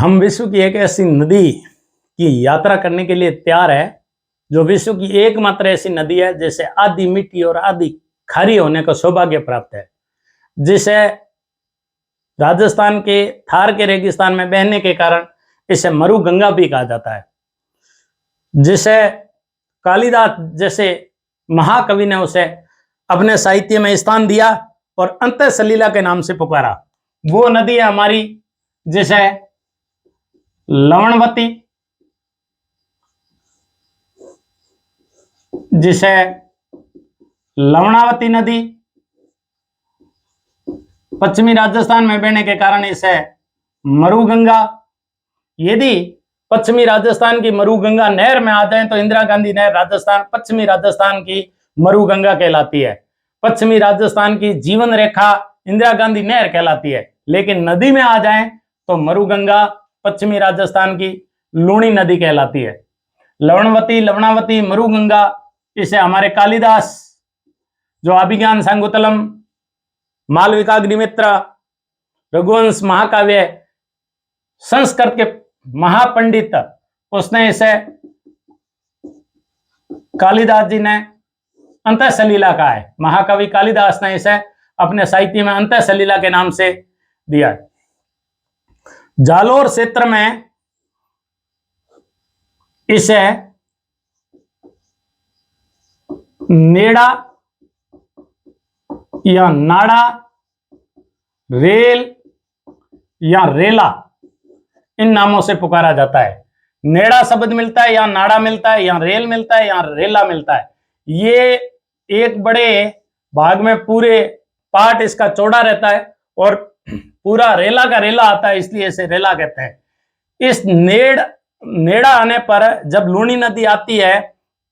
हम विश्व की एक ऐसी नदी की यात्रा करने के लिए तैयार है जो विश्व की एकमात्र ऐसी नदी है जिसे आधी मीठी और आधी खारी होने का सौभाग्य प्राप्त है, जिसे राजस्थान के थार के रेगिस्तान में बहने के कारण इसे मरु गंगा भी कहा जाता है, जिसे कालिदास जैसे महाकवि ने उसे अपने साहित्य में स्थान दिया और अंत सलीला के नाम से पुकारा। वो नदी है हमारी जिसे लवणवती, जिसे लवणावती नदी, पश्चिमी राजस्थान में बहने के कारण इसे मरु गंगा। यदि पश्चिमी राजस्थान की मरु गंगा नहर में आ जाए तो इंदिरा गांधी नहर राजस्थान पश्चिमी राजस्थान की मरु गंगा कहलाती है। पश्चिमी राजस्थान की जीवन रेखा इंदिरा गांधी नहर कहलाती है, लेकिन नदी में आ जाए तो मरु गंगा पश्चिमी राजस्थान की लूणी नदी कहलाती है। लवणवती, लवणावती, मरु गंगा, इसे हमारे कालिदास जो अभिज्ञान संगुतलम, मालविकाग्निमित्र, रघुवंश महाकाव्य, संस्कृत के महापंडित, उसने इसे कालिदास जी ने अंत सलीला कहा है। महाकवि कालिदास ने इसे अपने साहित्य में अंत सलीला के नाम से दिया है। जालोर क्षेत्र में इसे नेड़ा या नाड़ा, रेल या रेला, इन नामों से पुकारा जाता है। नेड़ा शब्द मिलता है, या नाड़ा मिलता है, या रेल मिलता है, या रेला मिलता है। ये एक बड़े भाग में पूरे पार्ट इसका चौड़ा रहता है और पूरा रेला का रेला आता है, इसलिए इसे रेला कहते हैं। इस नेड़ा आने पर जब लूणी नदी आती है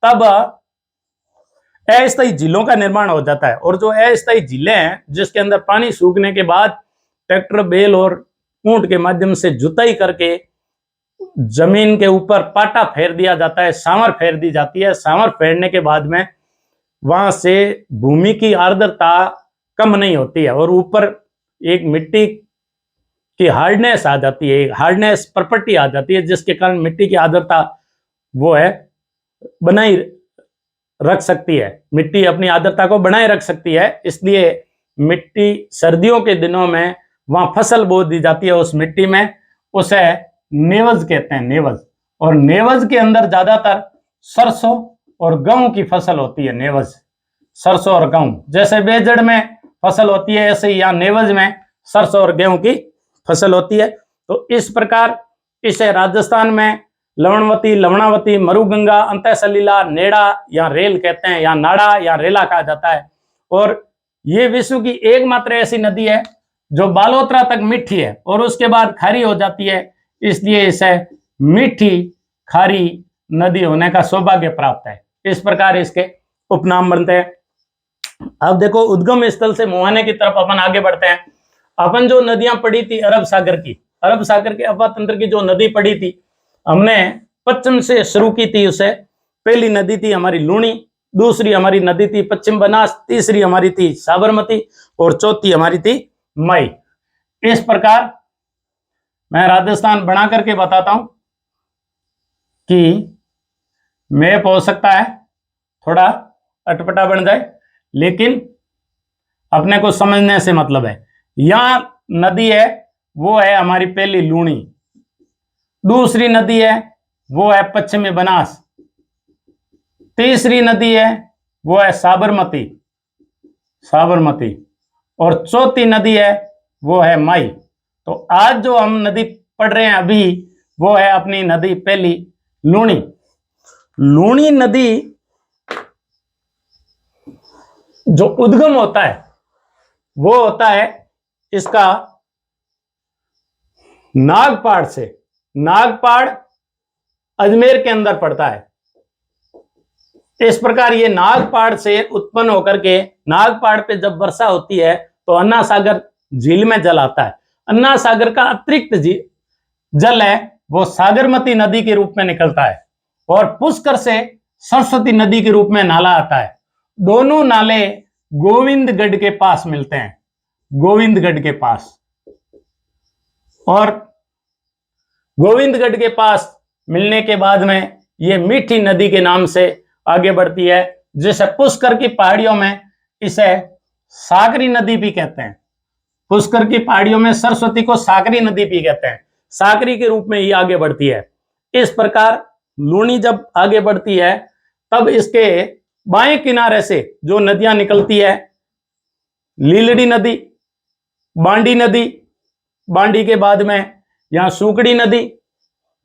तब अस्थायी झीलों का निर्माण हो जाता है, और जो अस्थायी झीलें हैं जिसके अंदर पानी सूखने के बाद ट्रैक्टर, बैल और ऊंट के माध्यम से जुताई करके जमीन के ऊपर पाटा फेर दिया जाता है, सांवर फेर दी जाती है। सांवर फेरने के बाद में वहां से भूमि की आर्द्रता कम नहीं होती है और ऊपर एक मिट्टी की हार्डनेस आ जाती है, हार्डनेस प्रॉपर्टी आ जाती है, जिसके कारण मिट्टी की आर्द्रता वो है बनाई रख सकती है, मिट्टी अपनी आर्द्रता को बनाए रख सकती है। इसलिए मिट्टी सर्दियों के दिनों में वहां फसल बो दी जाती है उस मिट्टी में, उसे नेवज कहते हैं, नेवज। और नेवज के अंदर ज्यादातर सरसों और गेहूं की फसल होती है। नेवज, सरसों और गेहूं, जैसे बेजड़ में फसल होती है ऐसे ही यहाँ नेवज में सरसों और गेहूं की फसल होती है। तो इस प्रकार इसे राजस्थान में लवणवती, लवणावती, मरुगंगा, अंत सलीला, नेड़ा या रेल कहते हैं, या नाड़ा या रेला कहा जाता है। और ये विश्व की एकमात्र ऐसी नदी है जो बालोतरा तक मीठी है और उसके बाद खारी हो जाती है, इसलिए इसे मीठी खारी नदी होने का सौभाग्य प्राप्त है। इस प्रकार इसके उपनाम बनते हैं। अब देखो, उद्गम स्थल से मुहाने की तरफ अपन आगे बढ़ते हैं। अपन जो नदियां पढ़ी थी अरब सागर की, अरब सागर के अफातंत्र की जो नदी पढ़ी थी, हमने पश्चिम से शुरू की थी। उसे पहली नदी थी हमारी लूणी, दूसरी हमारी नदी थी पश्चिम बनास, तीसरी हमारी थी साबरमती और चौथी हमारी थी मई। इस प्रकार मैं राजस्थान बना करके बताता हूं कि मैप हो सकता है थोड़ा अटपटा बन जाए, लेकिन अपने को समझने से मतलब है। यहां नदी है वो है हमारी पहली लूणी, दूसरी नदी है वो है पश्चिमी बनास, तीसरी नदी है वो है साबरमती, साबरमती, और चौथी नदी है वो है मई। तो आज जो हम नदी पढ़ रहे हैं अभी वो है अपनी नदी पहली लूणी। लूणी नदी जो उद्गम होता है वो होता है इसका नागपाड़ से। नागपाड़ अजमेर के अंदर पड़ता है। इस प्रकार ये नागपाड़ से उत्पन्न होकर के नागपाड़ पे जब वर्षा होती है तो अन्ना सागर झील में जल आता है। अन्ना सागर का अतिरिक्त जल है वो सागरमती नदी के रूप में निकलता है और पुष्कर से सरस्वती नदी के रूप में नाला आता है। दोनों नाले गोविंदगढ़ के पास मिलते हैं, गोविंदगढ़ के पास। और गोविंदगढ़ के पास मिलने के बाद में ये मीठी नदी के नाम से आगे बढ़ती है, जिसे पुष्कर की पहाड़ियों में इसे सागरी नदी भी कहते हैं। पुष्कर की पहाड़ियों में सरस्वती को सागरी नदी भी कहते हैं, सागरी के रूप में ये आगे बढ़ती है। इस प्रकार लूनी जब आगे बढ़ती है तब इसके बाएं किनारे से जो नदियां निकलती है, लीलड़ी नदी, बांडी नदी, बांडी के बाद में यहां सूकड़ी नदी,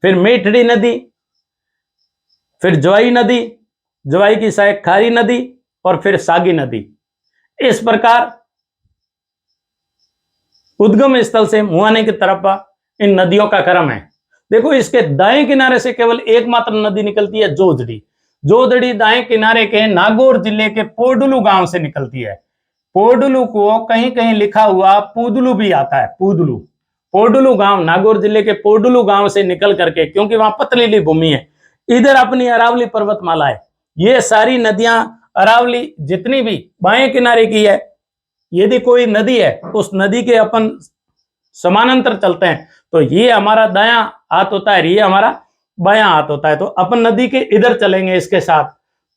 फिर मेठड़ी नदी, फिर जवाई नदी, जवाई की सहायक खारी नदी और फिर सागी नदी। इस प्रकार उद्गम स्थल से मुहाने की तरफ इन नदियों का क्रम है। देखो, इसके दाएं किनारे से केवल एकमात्र नदी निकलती है, जोजड़ी। जोजड़ी दाएं किनारे के नागौर जिले के पोडुलू गांव से निकलती है। पोडुलू को कहीं कहीं लिखा हुआ पूदलू भी आता है, पूदलू। पोडुलू गांव नागौर जिले के पोडुलू गांव से निकल करके, क्योंकि वहां पथरीली भूमि है, इधर अपनी अरावली पर्वतमाला है। ये सारी नदियां अरावली जितनी भी बाएं किनारे की है, यदि कोई नदी है उस नदी के अपन समानांतर चलते हैं तो ये हमारा दायां हाथ होता है, ये हमारा बायां हाथ होता है। तो अपन नदी के इधर चलेंगे इसके साथ,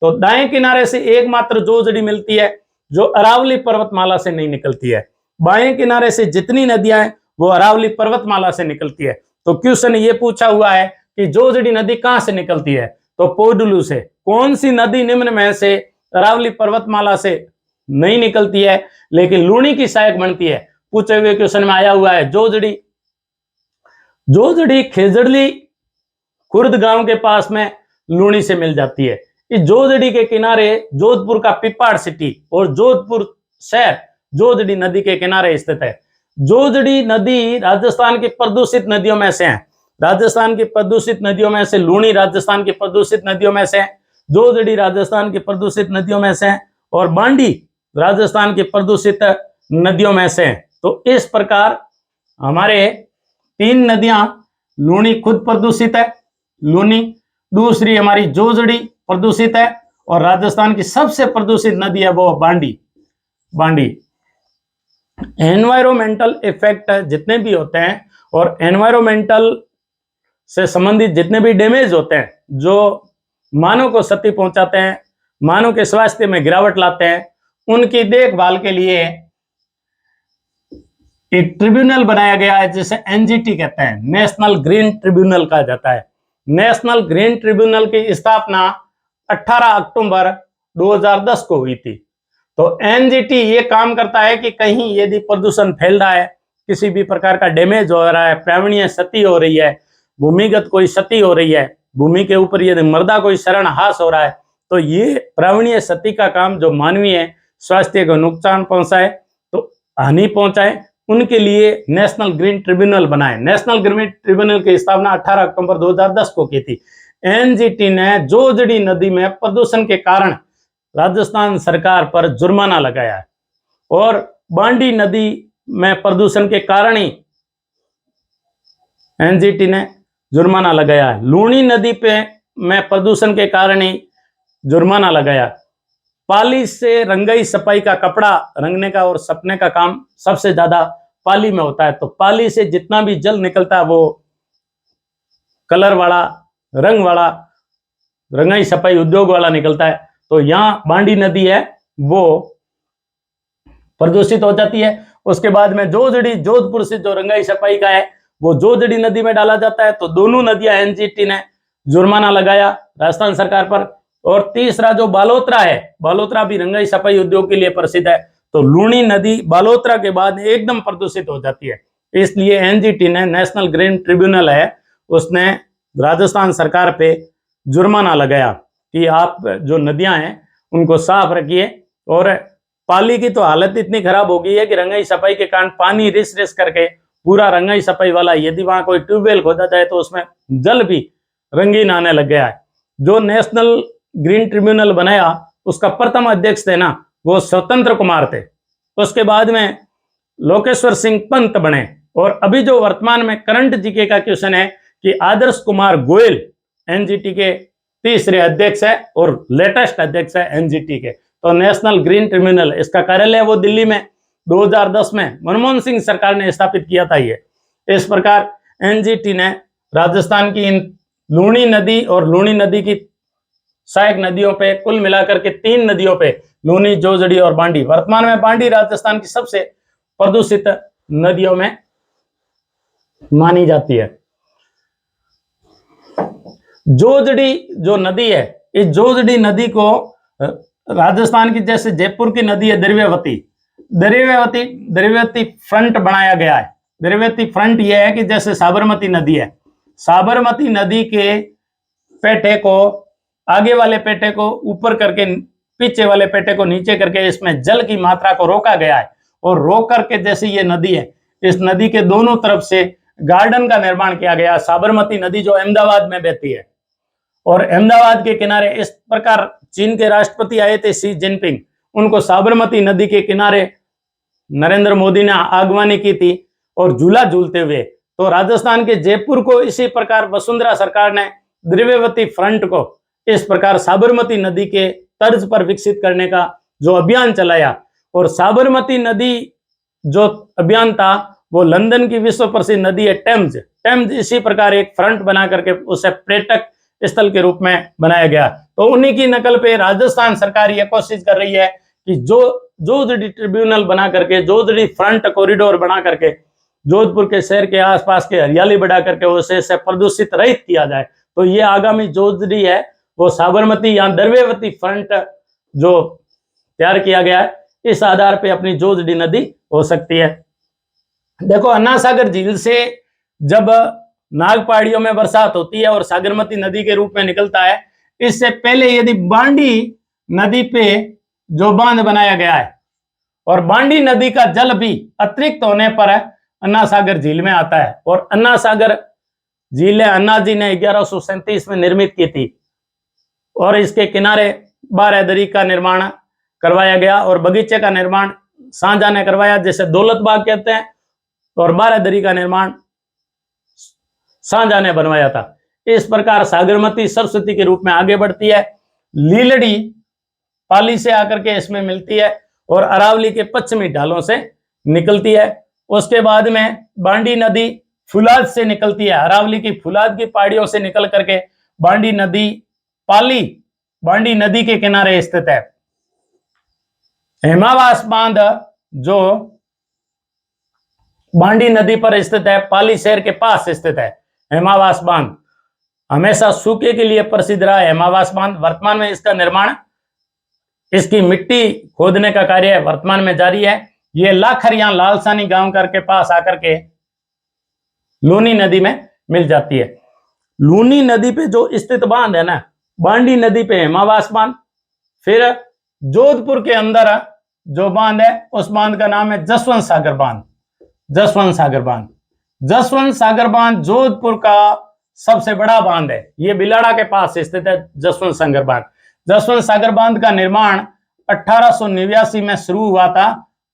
तो दाएं किनारे से एकमात्र जोजड़ी मिलती है जो अरावली पर्वतमाला से नहीं निकलती है। बाएं किनारे से जितनी नदियां हैं वो अरावली पर्वतमाला से निकलती है। तो क्वेश्चन ये पूछा हुआ है कि जोजड़ी नदी कहां से निकलती है, तो पोडुलू से। कौन सी नदी निम्न में से अरावली पर्वतमाला से नहीं निकलती है लेकिन लूनी की सहायक बनती है, पूछे हुए क्वेश्चन में आया हुआ है जोजड़ी। जोजड़ी खेजड़ली खुर्द गांव के पास में लूनी से मिल जाती है। इस जोजड़ी के किनारे जोधपुर का पिपाड़ सिटी और जोधपुर शहर जोजड़ी नदी के किनारे स्थित है। जोजड़ी नदी राजस्थान की प्रदूषित नदियों में से है। राजस्थान की प्रदूषित नदियों में से लूनी राजस्थान की प्रदूषित नदियों में से है, जोजड़ी राजस्थान की प्रदूषित नदियों में से है और बांडी राजस्थान की प्रदूषित नदियों में से है। तो इस प्रकार हमारे तीन नदियां, लूनी खुद प्रदूषित है, लूनी, दूसरी हमारी जोजड़ी प्रदूषित है और राजस्थान की सबसे प्रदूषित नदी है वो बांडी। बांडी एनवायरमेंटल इफेक्ट जितने भी होते हैं और एनवायरमेंटल से संबंधित जितने भी डैमेज होते हैं जो मानव को क्षति पहुंचाते हैं, मानव के स्वास्थ्य में गिरावट लाते हैं, उनकी देखभाल के लिए एक ट्रिब्यूनल बनाया गया है जिसे एनजीटी कहते हैं, नेशनल ग्रीन ट्रिब्यूनल कहा जाता है। नेशनल ग्रीन ट्रिब्यूनल की स्थापना 18 अक्टूबर 2010 को हुई थी। तो एनजीटी ये काम करता है कि कहीं यदि प्रदूषण फैल रहा है, किसी भी प्रकार का डैमेज हो रहा है, पर्यावरणीय क्षति हो रही है, भूमिगत कोई क्षति हो रही है, भूमि के ऊपर यदि मृदा कोई शरणहास हो रहा है, तो ये पर्यावरणीय क्षति का काम जो मानवीय स्वास्थ्य को नुकसान पहुंचाए, तो हानि पहुंचाए, उनके लिए नेशनल ग्रीन ट्रिब्यूनल बनाए। नेशनल ग्रीन ट्रिब्यूनल की स्थापना 18 अक्टूबर 2010 को की थी। एनजीटी ने जोजड़ी नदी में प्रदूषण के कारण राजस्थान सरकार पर जुर्माना लगाया है और बांडी नदी में प्रदूषण के कारण ही एनजीटी ने जुर्माना लगाया है। लूनी नदी पे में प्रदूषण के कारण ही जुर्माना लगाया। पाली से रंगाई सफाई का कपड़ा रंगने का और सपने का काम सबसे ज्यादा पाली में होता है। तो पाली से जितना भी जल निकलता है वो कलर वाला, रंग वाला, रंगाई सफाई उद्योग वाला निकलता है। तो यहाँ बांडी नदी है वो प्रदूषित हो जाती है। उसके बाद में जोजड़ी, जोधपुर से जो रंगाई सफाई का है वो जोजड़ी नदी में डाला जाता है। तो दोनों नदियां एनजीटी ने जुर्माना लगाया राजस्थान सरकार पर। और तीसरा जो बालोतरा है, बालोतरा भी रंगाई सफाई उद्योग के लिए प्रसिद्ध है। तो लूनी नदी बालोतरा के बाद एकदम प्रदूषित हो जाती है। इसलिए एनजीटी ने, नेशनल ग्रीन ट्रिब्यूनल है, उसने राजस्थान सरकार पे जुर्माना लगाया कि आप जो नदियां हैं उनको साफ रखिए। और पाली की तो हालत इतनी खराब हो गई है कि रंगाई सफाई के कारण पानी रिस रिस करके पूरा रंगाई सफाई वाला, यदि वहां कोई ट्यूबवेल खोदा जाए तो उसमें जल भी रंगीन आने लग गया है। जो नेशनल ग्रीन ट्रिब्यूनल बनाया उसका प्रथम अध्यक्ष थे ना, वो स्वतंत्र कुमार थे। उसके बाद में लोकेश्वर सिंह पंत बने। और अभी जो वर्तमान में करंट जीके का क्वेश्चन है कि आदर्श कुमार गोयल एनजीटी के तीसरे अध्यक्ष है और लेटेस्ट अध्यक्ष है एनजीटी के। तो नेशनल ग्रीन ट्रिब्यूनल, इसका कार्यालय वो दिल्ली में 2010 में मनमोहन सिंह सरकार ने स्थापित किया था ये। इस प्रकार एनजीटी ने राजस्थान की इन लूणी नदी और लूणी नदी की सहायक नदियों पे कुल मिलाकर के 3 नदियों पे, लूनी, जोजड़ी और बांडी, वर्तमान में बांडी राजस्थान की सबसे प्रदूषित नदियों में मानी जाती है। जोजड़ी जो नदी है, इस जोजड़ी नदी को राजस्थान की जैसे जयपुर की नदी है द्रव्यवती, द्रव्यवती फ्रंट बनाया गया है। द्रव्यवती फ्रंट यह है कि जैसे साबरमती नदी है, साबरमती नदी के पेटे को, आगे वाले पेटे को ऊपर करके पीछे वाले पेटे को नीचे करके इसमें जल की मात्रा को रोका गया है, और रोक करके जैसे ये नदी है, इस नदी के दोनों तरफ से गार्डन का निर्माण किया गया। साबरमती नदी जो अहमदाबाद में बहती है, और अहमदाबाद के किनारे इस प्रकार चीन के राष्ट्रपति आए थे शी जिनपिंग, उनको साबरमती नदी के किनारे नरेंद्र मोदी ने आगवानी की थी और झूला झूलते हुए। तो राजस्थान के जयपुर को इसी प्रकार वसुंधरा सरकार ने द्रव्यवती फ्रंट को इस प्रकार साबरमती नदी के तर्ज पर विकसित करने का जो अभियान चलाया, और साबरमती नदी जो अभियान था वो लंदन की विश्व प्रसिद्ध नदी है टेम्स इसी प्रकार एक फ्रंट बना करके उसे पर्यटक स्थल के रूप में बनाया गया। तो उन्हीं की नकल पे राजस्थान सरकार ये कोशिश कर रही है कि जोजड़ी ट्रिब्यूनल बना करके, जोजड़ी फ्रंट कॉरिडोर बना करके जोधपुर के शहर के आसपास के हरियाली बढ़ा करके उसे प्रदूषित रहित किया जाए। तो ये आगामी जोजड़ी है वो साबरमती या द्रव्यवती फ्रंट जो तैयार किया गया है, इस आधार पे अपनी जोजड़ी नदी हो सकती है। देखो, अन्ना सागर झील से जब नाग पहाड़ियों में बरसात होती है और साबरमती नदी के रूप में निकलता है, इससे पहले यदि बांडी नदी पे जो बांध बनाया गया है और बांडी नदी का जल भी अतिरिक्त होने पर अन्ना सागर झील में आता है, और अन्ना सागर झील अन्ना जी ने 1137 में निर्मित की थी, और इसके किनारे 12 दरी का निर्माण करवाया गया और बगीचे का निर्माण शाहजहां ने करवाया, जैसे दौलत बाग कहते हैं, और 12 दरी का निर्माण शाहजहां ने बनवाया था। इस प्रकार साबरमती सरस्वती के रूप में आगे बढ़ती है। लीलड़ी पाली से आकर के इसमें मिलती है और अरावली के पश्चिमी ढालों से निकलती है। उसके बाद में बांडी नदी फुलाद से निकलती है, अरावली की फुलाद की पहाड़ियों से निकल करके बांडी नदी पाली बांडी नदी के किनारे स्थित है। हेमावास बांध जो बांडी नदी पर स्थित है, पाली शहर के पास स्थित है। हेमावास बांध हमेशा सूखे के लिए प्रसिद्ध रहा है। हेमावास बांध वर्तमान में इसका निर्माण, इसकी मिट्टी खोदने का कार्य वर्तमान में जारी है। ये लाखरिया लालसानी गांव के पास आकर के लूनी नदी में मिल जाती है। लूनी नदी पे जो स्थित बांध है ना, बांडी नदी पे हेमावास बांध, फिर जोधपुर के अंदर जो बांध है उस बांध का नाम है जसवंत सागर बांध। जसवंत सागर बांध, जसवंत सागर बांध जोधपुर का सबसे बड़ा बांध है। ये बिलाड़ा के पास स्थित है जसवंत सागर बांध। जसवंत सागर बांध का निर्माण 1889 में शुरू हुआ था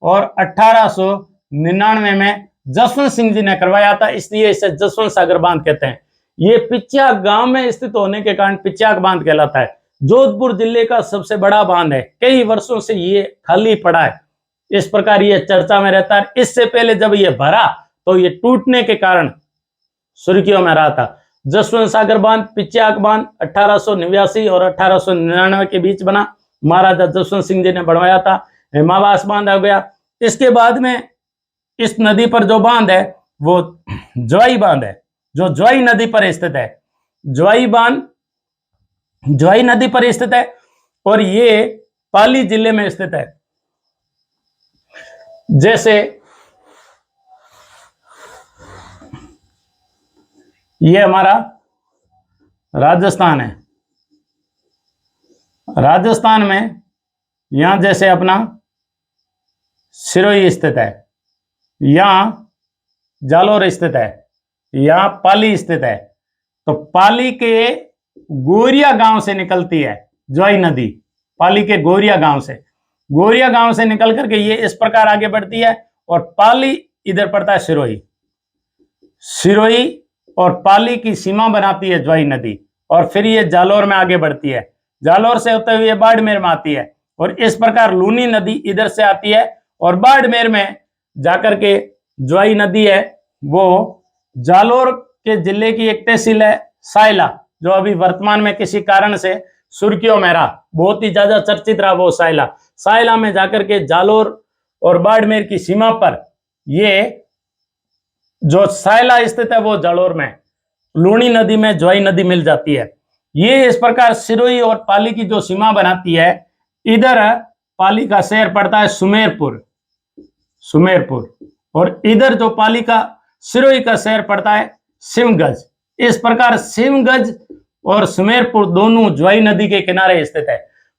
और 1899 में जसवंत सिंह जी ने करवाया था, इसलिए इसे जसवंत सागर बांध कहते हैं। ये पिच्याक गांव में स्थित होने के कारण पिच्याक बांध कहलाता है। जोधपुर जिले का सबसे बड़ा बांध है, कई वर्षों से ये खाली पड़ा है, इस प्रकार ये चर्चा में रहता है। इससे पहले जब ये भरा तो ये टूटने के कारण सुर्खियों में रहा था। जसवंत सागर बांध, पिच्याक बांध 1889 और 1899 के बीच बना, महाराजा जसवंत सिंह जी ने बनवाया था। हेमावास बांध आ गया। इसके बाद में इस नदी पर जो बांध है वो ज्वाई बांध है, जो ज्वाई नदी पर स्थित है। ज्वाई बांध ज्वाई नदी पर स्थित है और ये पाली जिले में स्थित है। जैसे ये हमारा राजस्थान है, राजस्थान में यहां जैसे अपना सिरोही स्थित है, यहां जालोर स्थित है, यहां पाली स्थित है। तो पाली के गोरिया गांव से निकलती है ज्वाई नदी, पाली के गोरिया गांव से, गोरिया गांव से निकल करके ये इस प्रकार आगे बढ़ती है और पाली इधर पड़ता है सिरोही। सिरोही और पाली की सीमा बनाती है ज्वाई नदी, और फिर ये जालोर में आगे बढ़ती है। जालोर से होते हुए बाड़मेर में आती है और इस प्रकार लूनी नदी इधर से आती है और बाड़मेर में जाकर के ज्वाई नदी है वो जालोर के जिले की एक तहसील है सायला, जो अभी वर्तमान में किसी कारण से सुर्खियों में रहा, बहुत ही ज्यादा चर्चित रहा वो सायला। सायला में जाकर के जालोर और बाड़मेर की सीमा पर ये जो सायला स्थित है वो जालोर में लूणी नदी में ज्वाई नदी मिल जाती है। ये इस प्रकार सिरोही और पाली की जो सीमा बनाती है, इधर पाली का शहर पड़ता है सुमेरपुर, सुमेरपुर, और इधर जो पाली का सिरोही का शहर पड़ता है सिमगज। इस प्रकार सिमगज और सुमेरपुर दोनों ज्वाई नदी के किनारे स्थित है।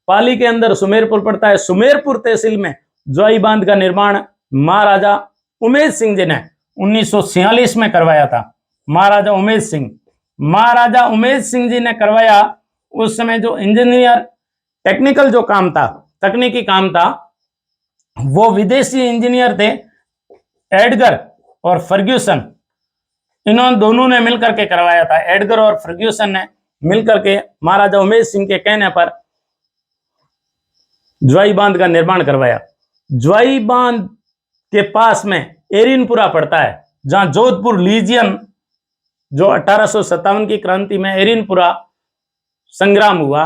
पाली के अंदर सुमेरपुर पड़ता है। सुमेरपुर तहसील में ज्वाई बांध का निर्माण महाराजा उमेद सिंह जी ने 1946 में करवाया था। महाराजा उमेद सिंह जी ने करवाया। उस समय जो इंजीनियर टेक्निकल जो काम था, तकनीकी काम था, वो विदेशी इंजीनियर थे एडगर और फर्ग्यूसन। इन्होंने दोनों ने मिलकर के करवाया था। एडगर और फर्ग्यूसन ने मिलकर के महाराजा उमेद सिंह के कहने पर ज्वाई बांध का निर्माण करवाया। ज्वाई बांध के पास में एरिनपुरा पड़ता है, जहां जोधपुर लीजियन जो 1857 की क्रांति में एरिनपुरा संग्राम हुआ,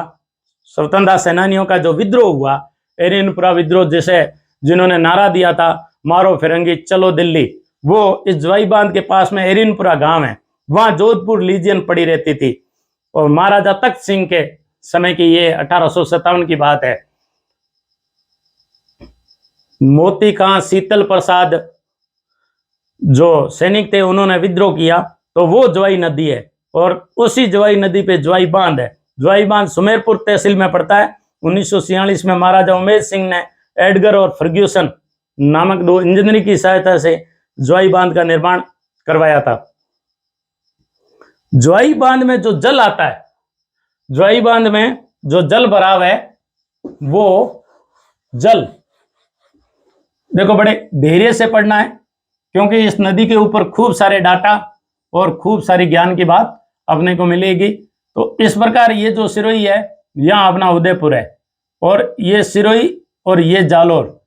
स्वतंत्रता सेनानियों का जो विद्रोह हुआ, एरिनपुरा विद्रोह, जैसे जिन्होंने नारा दिया था मारो फिरंगी चलो दिल्ली, वो इस ज्वाई बांध के पास में एरिनपुरा गांव है। वहां जोधपुर लीजियन पड़ी रहती थी। और महाराजा तख्त सिंह के समय की ये 1857 की बात है। मोती खां शीतल प्रसाद जो सैनिक थे, उन्होंने विद्रोह किया, तो वो ज्वाई नदी है। और उसी ज्वाई नदी पे ज्वाई बांध है। ज्वाई बांध सुमेरपुर तहसील में पड़ता है। 1946 में महाराजा उमेद सिंह ने एडगर और फर्ग्यूसन नामक दो इंजीनियर की सहायता से ज्वाई बांध का निर्माण करवाया था। ज्वाई बांध में जो जल आता है, ज्वाई बांध में जो जल भराव है, वो जल देखो बड़े धैर्य से पढ़ना है, क्योंकि इस नदी के ऊपर खूब सारे डाटा और खूब सारी ज्ञान की बात अपने को मिलेगी। तो इस प्रकार ये जो सिरोही है, यहाँ अपना उदयपुर है, और ये सिरोही और ये जालोर,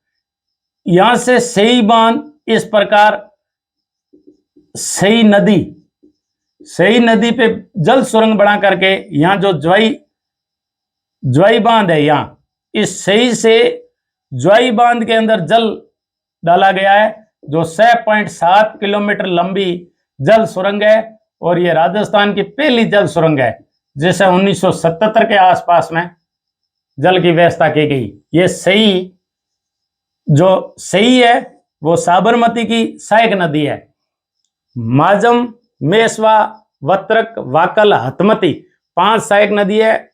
यहां से सही बांध इस प्रकार सही नदी पे जल सुरंग बना करके यहाँ जो ज्वाई बांध है, यहाँ इस सही से ज्वाई बांध के अंदर जल डाला गया है, जो 6.7 किलोमीटर लंबी जल सुरंग है। और ये राजस्थान की पहली जल सुरंग है, जिसे 1977 के आसपास में जल की व्यवस्था की गई। ये सही है वो साबरमती की सहायक नदी है। माजम, मेसवा, वत्रक, वाकल, हतमती 5 सहायक नदी है,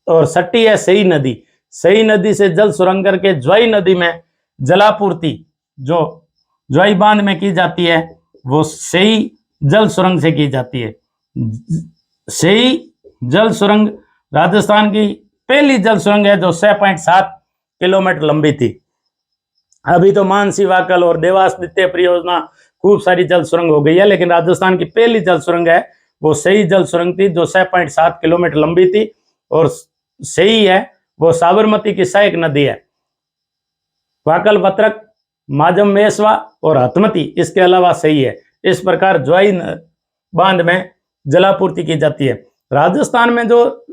और सट्टी है सही नदी। सही नदी से जल सुरंग करके ज्वाई नदी में जलापूर्ति जो ज्वाई बांध में की जाती है, वो सही जल सुरंग से की जाती है। सही जल सुरंग राजस्थान की पहली जल सुरंग है, जो 6.7 किलोमीटर लंबी थी। अभी तो मानसी, वाकल और देवास द्वितीय परियोजना खूब सारी जल सुरंग हो गई है, लेकिन राजस्थान की पहली जल सुरंग है वो सही जल सुरंग थी, जो 6.7 किलोमीटर लंबी थी। और सही है वो साबरमती की सहायक नदी है। वाकल, वत्रक, माजम, मेसवा और हतमती इसके अलावा सही है। इस प्रकार ज्वाई बांध में जलापूर्ति की जाती है। राजस्थान में जो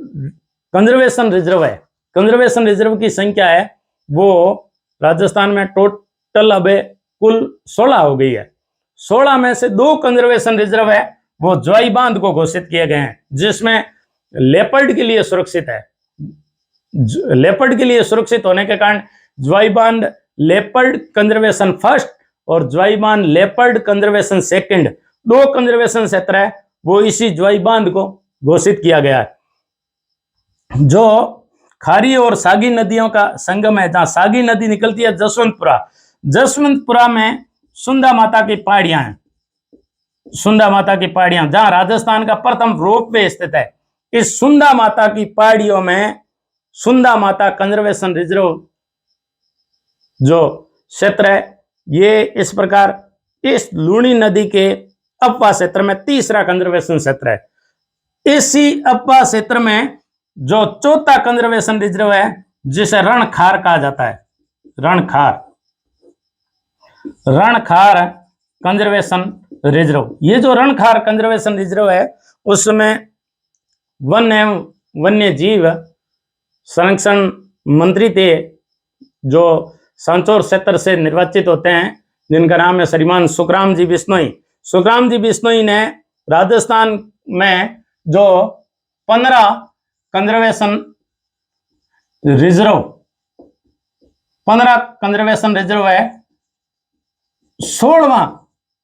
कंजर्वेशन रिजर्व है, कंजर्वेशन रिजर्व की संख्या है वो राजस्थान में टोटल अब कुल 16 हो गई है। 16 में से 2 कंजर्वेशन रिजर्व है वो ज्वाई बांध को घोषित किए गए हैं, जिसमें लेपर्ड के लिए सुरक्षित है। लेपर्ड के लिए सुरक्षित होने के कारण ज्वाई बांध लेपर्ड कंजर्वेशन फर्स्ट और ज्वाई बांध लेपर्ड कंजर्वेशन सेकंड, 2 कंजर्वेशन क्षेत्र है वो इसी ज्वाई बांध को घोषित किया गया है। जो खारी और सागी नदियों का संगम है, जहां सागी नदी निकलती है जसवंतपुरा में सुंदा माता की पहाड़ियां हैं। सुंदा माता की पहाड़ियां, जहां राजस्थान का प्रथम रोपवे स्थित है। इस सुंदा माता की पहाड़ियों में सुंदा माता कंजर्वेशन रिजर्व जो क्षेत्र है, ये इस प्रकार इस लूणी नदी के अपवा क्षेत्र में तीसरा कंजर्वेशन क्षेत्र है। इसी अपवा क्षेत्र में जो चौथा कंजर्वेशन रिजर्व है, जिसे रणखार कहा जाता है, रणखार कंजर्वेशन रिजर्व। ये जो रणखार कंजर्वेशन रिजर्व है उसमें वन एवं वन्य जीव संरक्षण मंत्री थे जो सांचौर क्षेत्र से निर्वाचित होते हैं, जिनका नाम है श्रीमान सुखराम जी बिश्नोई। सुखराम जी बिश्नोई ने राजस्थान में जो 15 कंजर्वेशन रिजर्व 15 कंजर्वेशन रिजर्व है, 16वां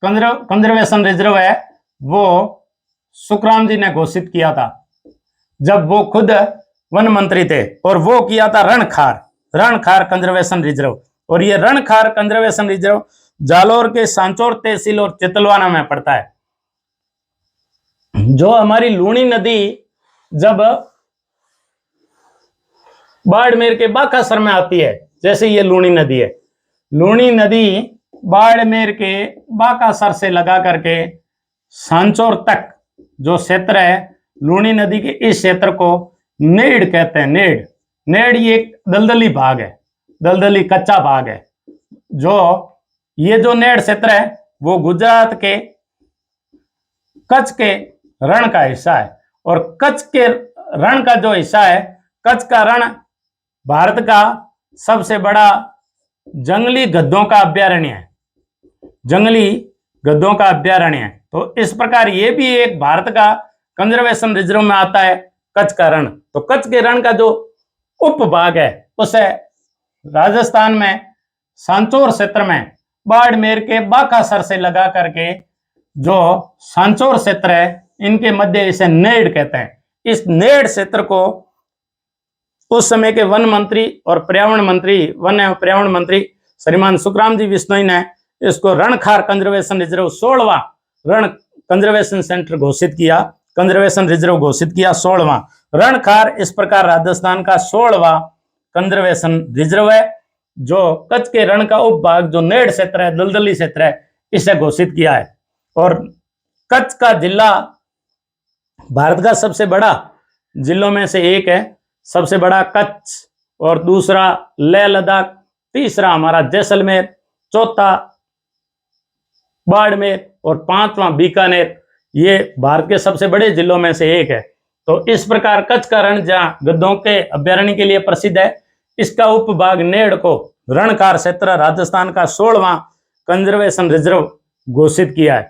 कंजर्वेशन रिजर्व है वो सुखराम जी ने घोषित किया था जब वो खुद वन मंत्री थे, और वो किया था रणखार कंजर्वेशन रिजर्व। और ये रणखार कंजर्वेशन रिजर्व जालोर के सांचौर तहसील और चितलवाना में पड़ता है। जो हमारी लूणी नदी जब बाड़मेर के बाकासर में आती है, जैसे ये लूणी नदी है, लूणी नदी बाड़मेर के बाकासर से लगा करके सांचौर तक जो क्षेत्र है, लूणी नदी के इस क्षेत्र को नेड़ कहते हैं। नेड़ ये एक दलदली भाग है, दलदली कच्चा भाग है। जो ये जो नेड़ क्षेत्र है वो गुजरात के कच्छ के रण का हिस्सा है, और कच्छ के रण का जो हिस्सा है, कच्छ का रण भारत का सबसे बड़ा जंगली गद्धों का अभ्यारण्य है, जंगली गद्धों का अभ्यारण्य है। तो इस प्रकार ये भी एक भारत का कंजर्वेशन रिजर्व में आता है, कच्छ का रण। तो कच्छ के रण का जो उपभाग है उसे राजस्थान में सांचौर क्षेत्र में बाड़मेर के बाकासर से लगा करके जो सांचौर क्षेत्र है, इनके मध्य इसे नेड़ कहते हैं। इस नेड़ क्षेत्र को उस समय के वन मंत्री और पर्यावरण मंत्री, वन एवं पर्यावरण मंत्री श्रीमान सुखराम जी बिश्नोई ने इसको रणखार कंजर्वेशन रिजर्व 16वां रण कंजर्वेशन सेंटर घोषित किया, कंजर्वेशन रिजर्व घोषित किया 16वां रणखार। इस प्रकार राजस्थान का 16वां कंजर्वेशन रिजर्व है, जो कच्छ के रण का उपभाग जो नेड़ क्षेत्र है, दलदली क्षेत्र है, इसे घोषित किया है। और कच्छ का जिला भारत का सबसे बड़ा जिलों में से एक है। सबसे बड़ा कच्छ, और दूसरा लेह लद्दाख, तीसरा हमारा जैसलमेर, चौथा बाड़मेर और पांचवा बीकानेर। ये भारत के सबसे बड़े जिलों में से एक है। तो इस प्रकार कच्छ का रण जहां गद्धों के अभ्यारण्य के लिए प्रसिद्ध है, इसका उपभाग नेड़ को रणखार क्षेत्र राजस्थान का 16वां कंजर्वेशन रिजर्व घोषित किया है।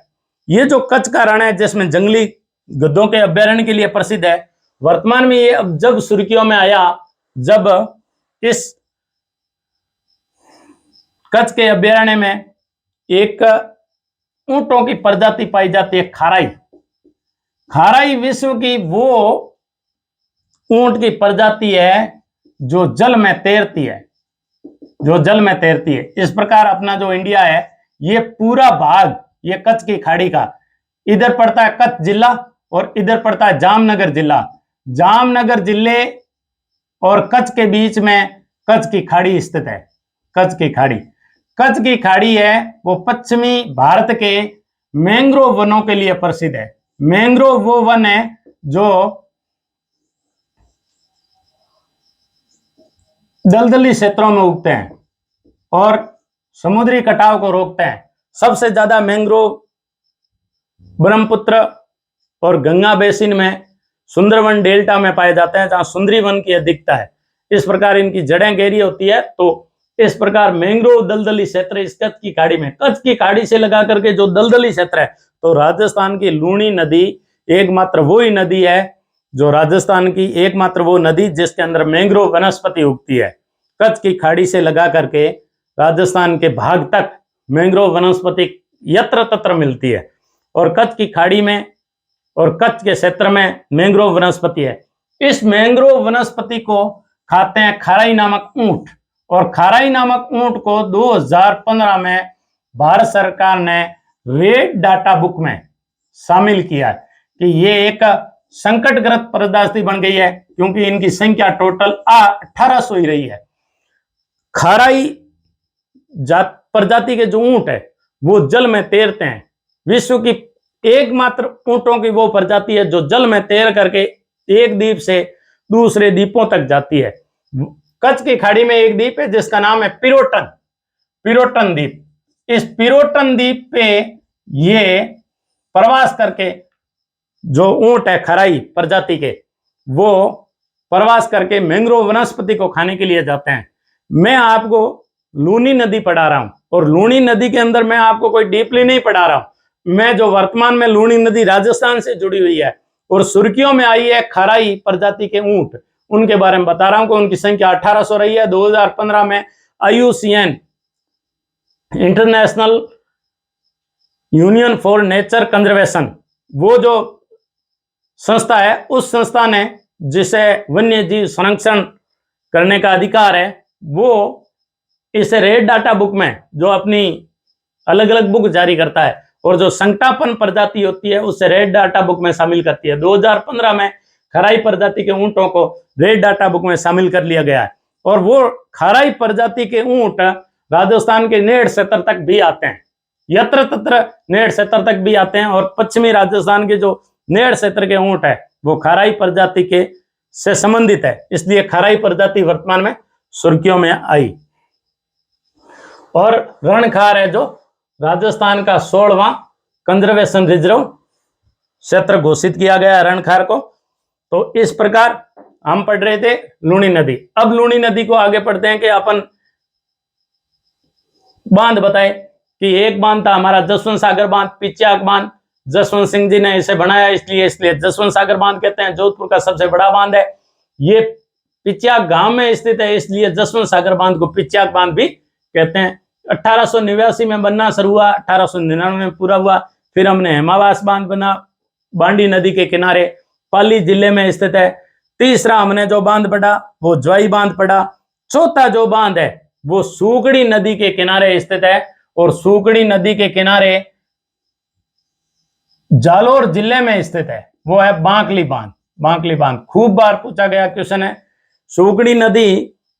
ये जो कच्छ का रण है जिसमें जंगली गद्धों के अभ्यारण्य के लिए प्रसिद्ध है, वर्तमान में ये अब जब सुर्खियों में आया जब इस कच्छ के अभ्यारण्य में एक ऊंटों की प्रजाति पाई जाती है, खाराई विश्व की वो ऊंट की प्रजाति है जो जल में तैरती है, इस प्रकार अपना जो इंडिया है, ये पूरा भाग ये कच्छ की खाड़ी का, इधर पड़ता है कच्छ जिला और इधर पड़ता है जामनगर जिला। जामनगर जिले और कच्छ के बीच में कच्छ की खाड़ी स्थित है। कच्छ की खाड़ी है वो पश्चिमी भारत के मैंग्रोव वनों के लिए प्रसिद्ध है। मैंग्रोव वो वन है जो दलदली क्षेत्रों में उगते हैं और समुद्री कटाव को रोकते हैं। सबसे ज्यादा मैंग्रोव ब्रह्मपुत्र और गंगा बेसिन में, सुंदरवन डेल्टा में पाए जाते हैं, जहां सुंदरी वन की अधिकता है। इस प्रकार इनकी जड़ें गहरी होती है। तो इस प्रकार मैंग्रोव दलदली क्षेत्र इस कच्छ की खाड़ी में, कच्छ की खाड़ी से लगा करके जो दलदली क्षेत्र है, तो राजस्थान की लूणी नदी एकमात्र वही नदी है जो राजस्थान की एकमात्र वो नदी जिसके अंदर मैंग्रोव वनस्पति उगती है। कच्छ की खाड़ी से लगा करके राजस्थान के भाग तक मैंग्रोव वनस्पति यत्र तत्र मिलती है, और कच्छ की खाड़ी में और कच्छ के क्षेत्र में मैंग्रोव वनस्पति है। इस मैंग्रोव वनस्पति को खाते हैं खाराई नामक ऊंट, और खाराई नामक ऊंट को 2015 में भारत सरकार ने रेड डाटा बुक में शामिल किया है कि ये एक संकटग्रस्त प्रजाति बन गई है, क्योंकि इनकी संख्या टोटल 1800 ही रही है। खाराई प्रजाति के जो ऊंट है वो जल में तैरते हैं। विश्व की एकमात्र ऊंटों की वो प्रजाति है जो जल में तैर करके एक द्वीप से दूसरे द्वीपों तक जाती है। कच्छ की खाड़ी में एक द्वीप है जिसका नाम है पिरोटन द्वीप। इस पिरोटन द्वीप पे ये प्रवास करके, जो ऊंट है खराई प्रजाति के, वो प्रवास करके मैंग्रोव वनस्पति को खाने के लिए जाते हैं। मैं आपको लूनी नदी पढ़ा रहा हूं, और लूनी नदी के अंदर मैं आपको कोई डीपली नहीं पढ़ा रहा हूं। मैं जो वर्तमान में लूनी नदी राजस्थान से जुड़ी हुई है और सुर्खियों में आई है खराई प्रजाति के ऊंट, उनके बारे में बता रहा हूं कि उनकी संख्या 1800 रही है। 2015 में IUCN international union for nature conservation, वो जो संस्था है, उस संस्था ने जिसे वन्य जीव संरक्षण करने का अधिकार है, वो इसे रेड डाटा बुक में, जो अपनी अलग अलग बुक जारी करता है और जो संकटापन प्रजाति होती है उसे रेड डाटा बुक में शामिल करती है। 2015 में खराई प्रजाति के ऊंटों को रेड डाटा बुक में शामिल कर लिया गया है। और वो खराई प्रजाति के ऊंट राजस्थान के नेड़ क्षेत्र तक भी आते हैं, यत्र तत्र नेड़ क्षेत्र तक भी आते हैं। और पश्चिमी राजस्थान के जो नेड़ क्षेत्र के ऊंट है वो खराई प्रजाति के से संबंधित है, इसलिए खराई प्रजाति वर्तमान में सुर्खियों में आई। और रणखार है जो राजस्थान का 16वां कंजर्वेशन रिजर्व क्षेत्र घोषित किया गया रणखार को। तो इस प्रकार हम पढ़ रहे थे लूनी नदी। अब लूनी नदी को आगे पढ़ते हैं कि अपन बांध बताए कि एक बांध था हमारा जसवंत सागर बांध, पिच्याक बांध, जसवंत सिंह जी ने इसे बनाया, इसलिए जसवंत सागर बांध कहते हैं। जोधपुर का सबसे बड़ा बांध है, ये पिच्याक गांव में स्थित है, इसलिए जसवंत सागर बांध को पिच्याक बांध भी कहते हैं। 1889 में बनना शुरू हुआ, 1899 में पूरा हुआ। फिर हमने हेमावास बांध बना बांडी नदी के किनारे, पाली जिले में स्थित है। तीसरा हमने जो बांध पढ़ा वो ज्वाई बांध पढ़ा। चौथा जो बांध है वो सूगड़ी नदी के किनारे स्थित है, और सूगड़ी नदी के किनारे जालोर जिले में स्थित है, वो है बांकली बांध। बांकली बांध खूब बार पूछा गया क्वेश्चन है। सूगड़ी नदी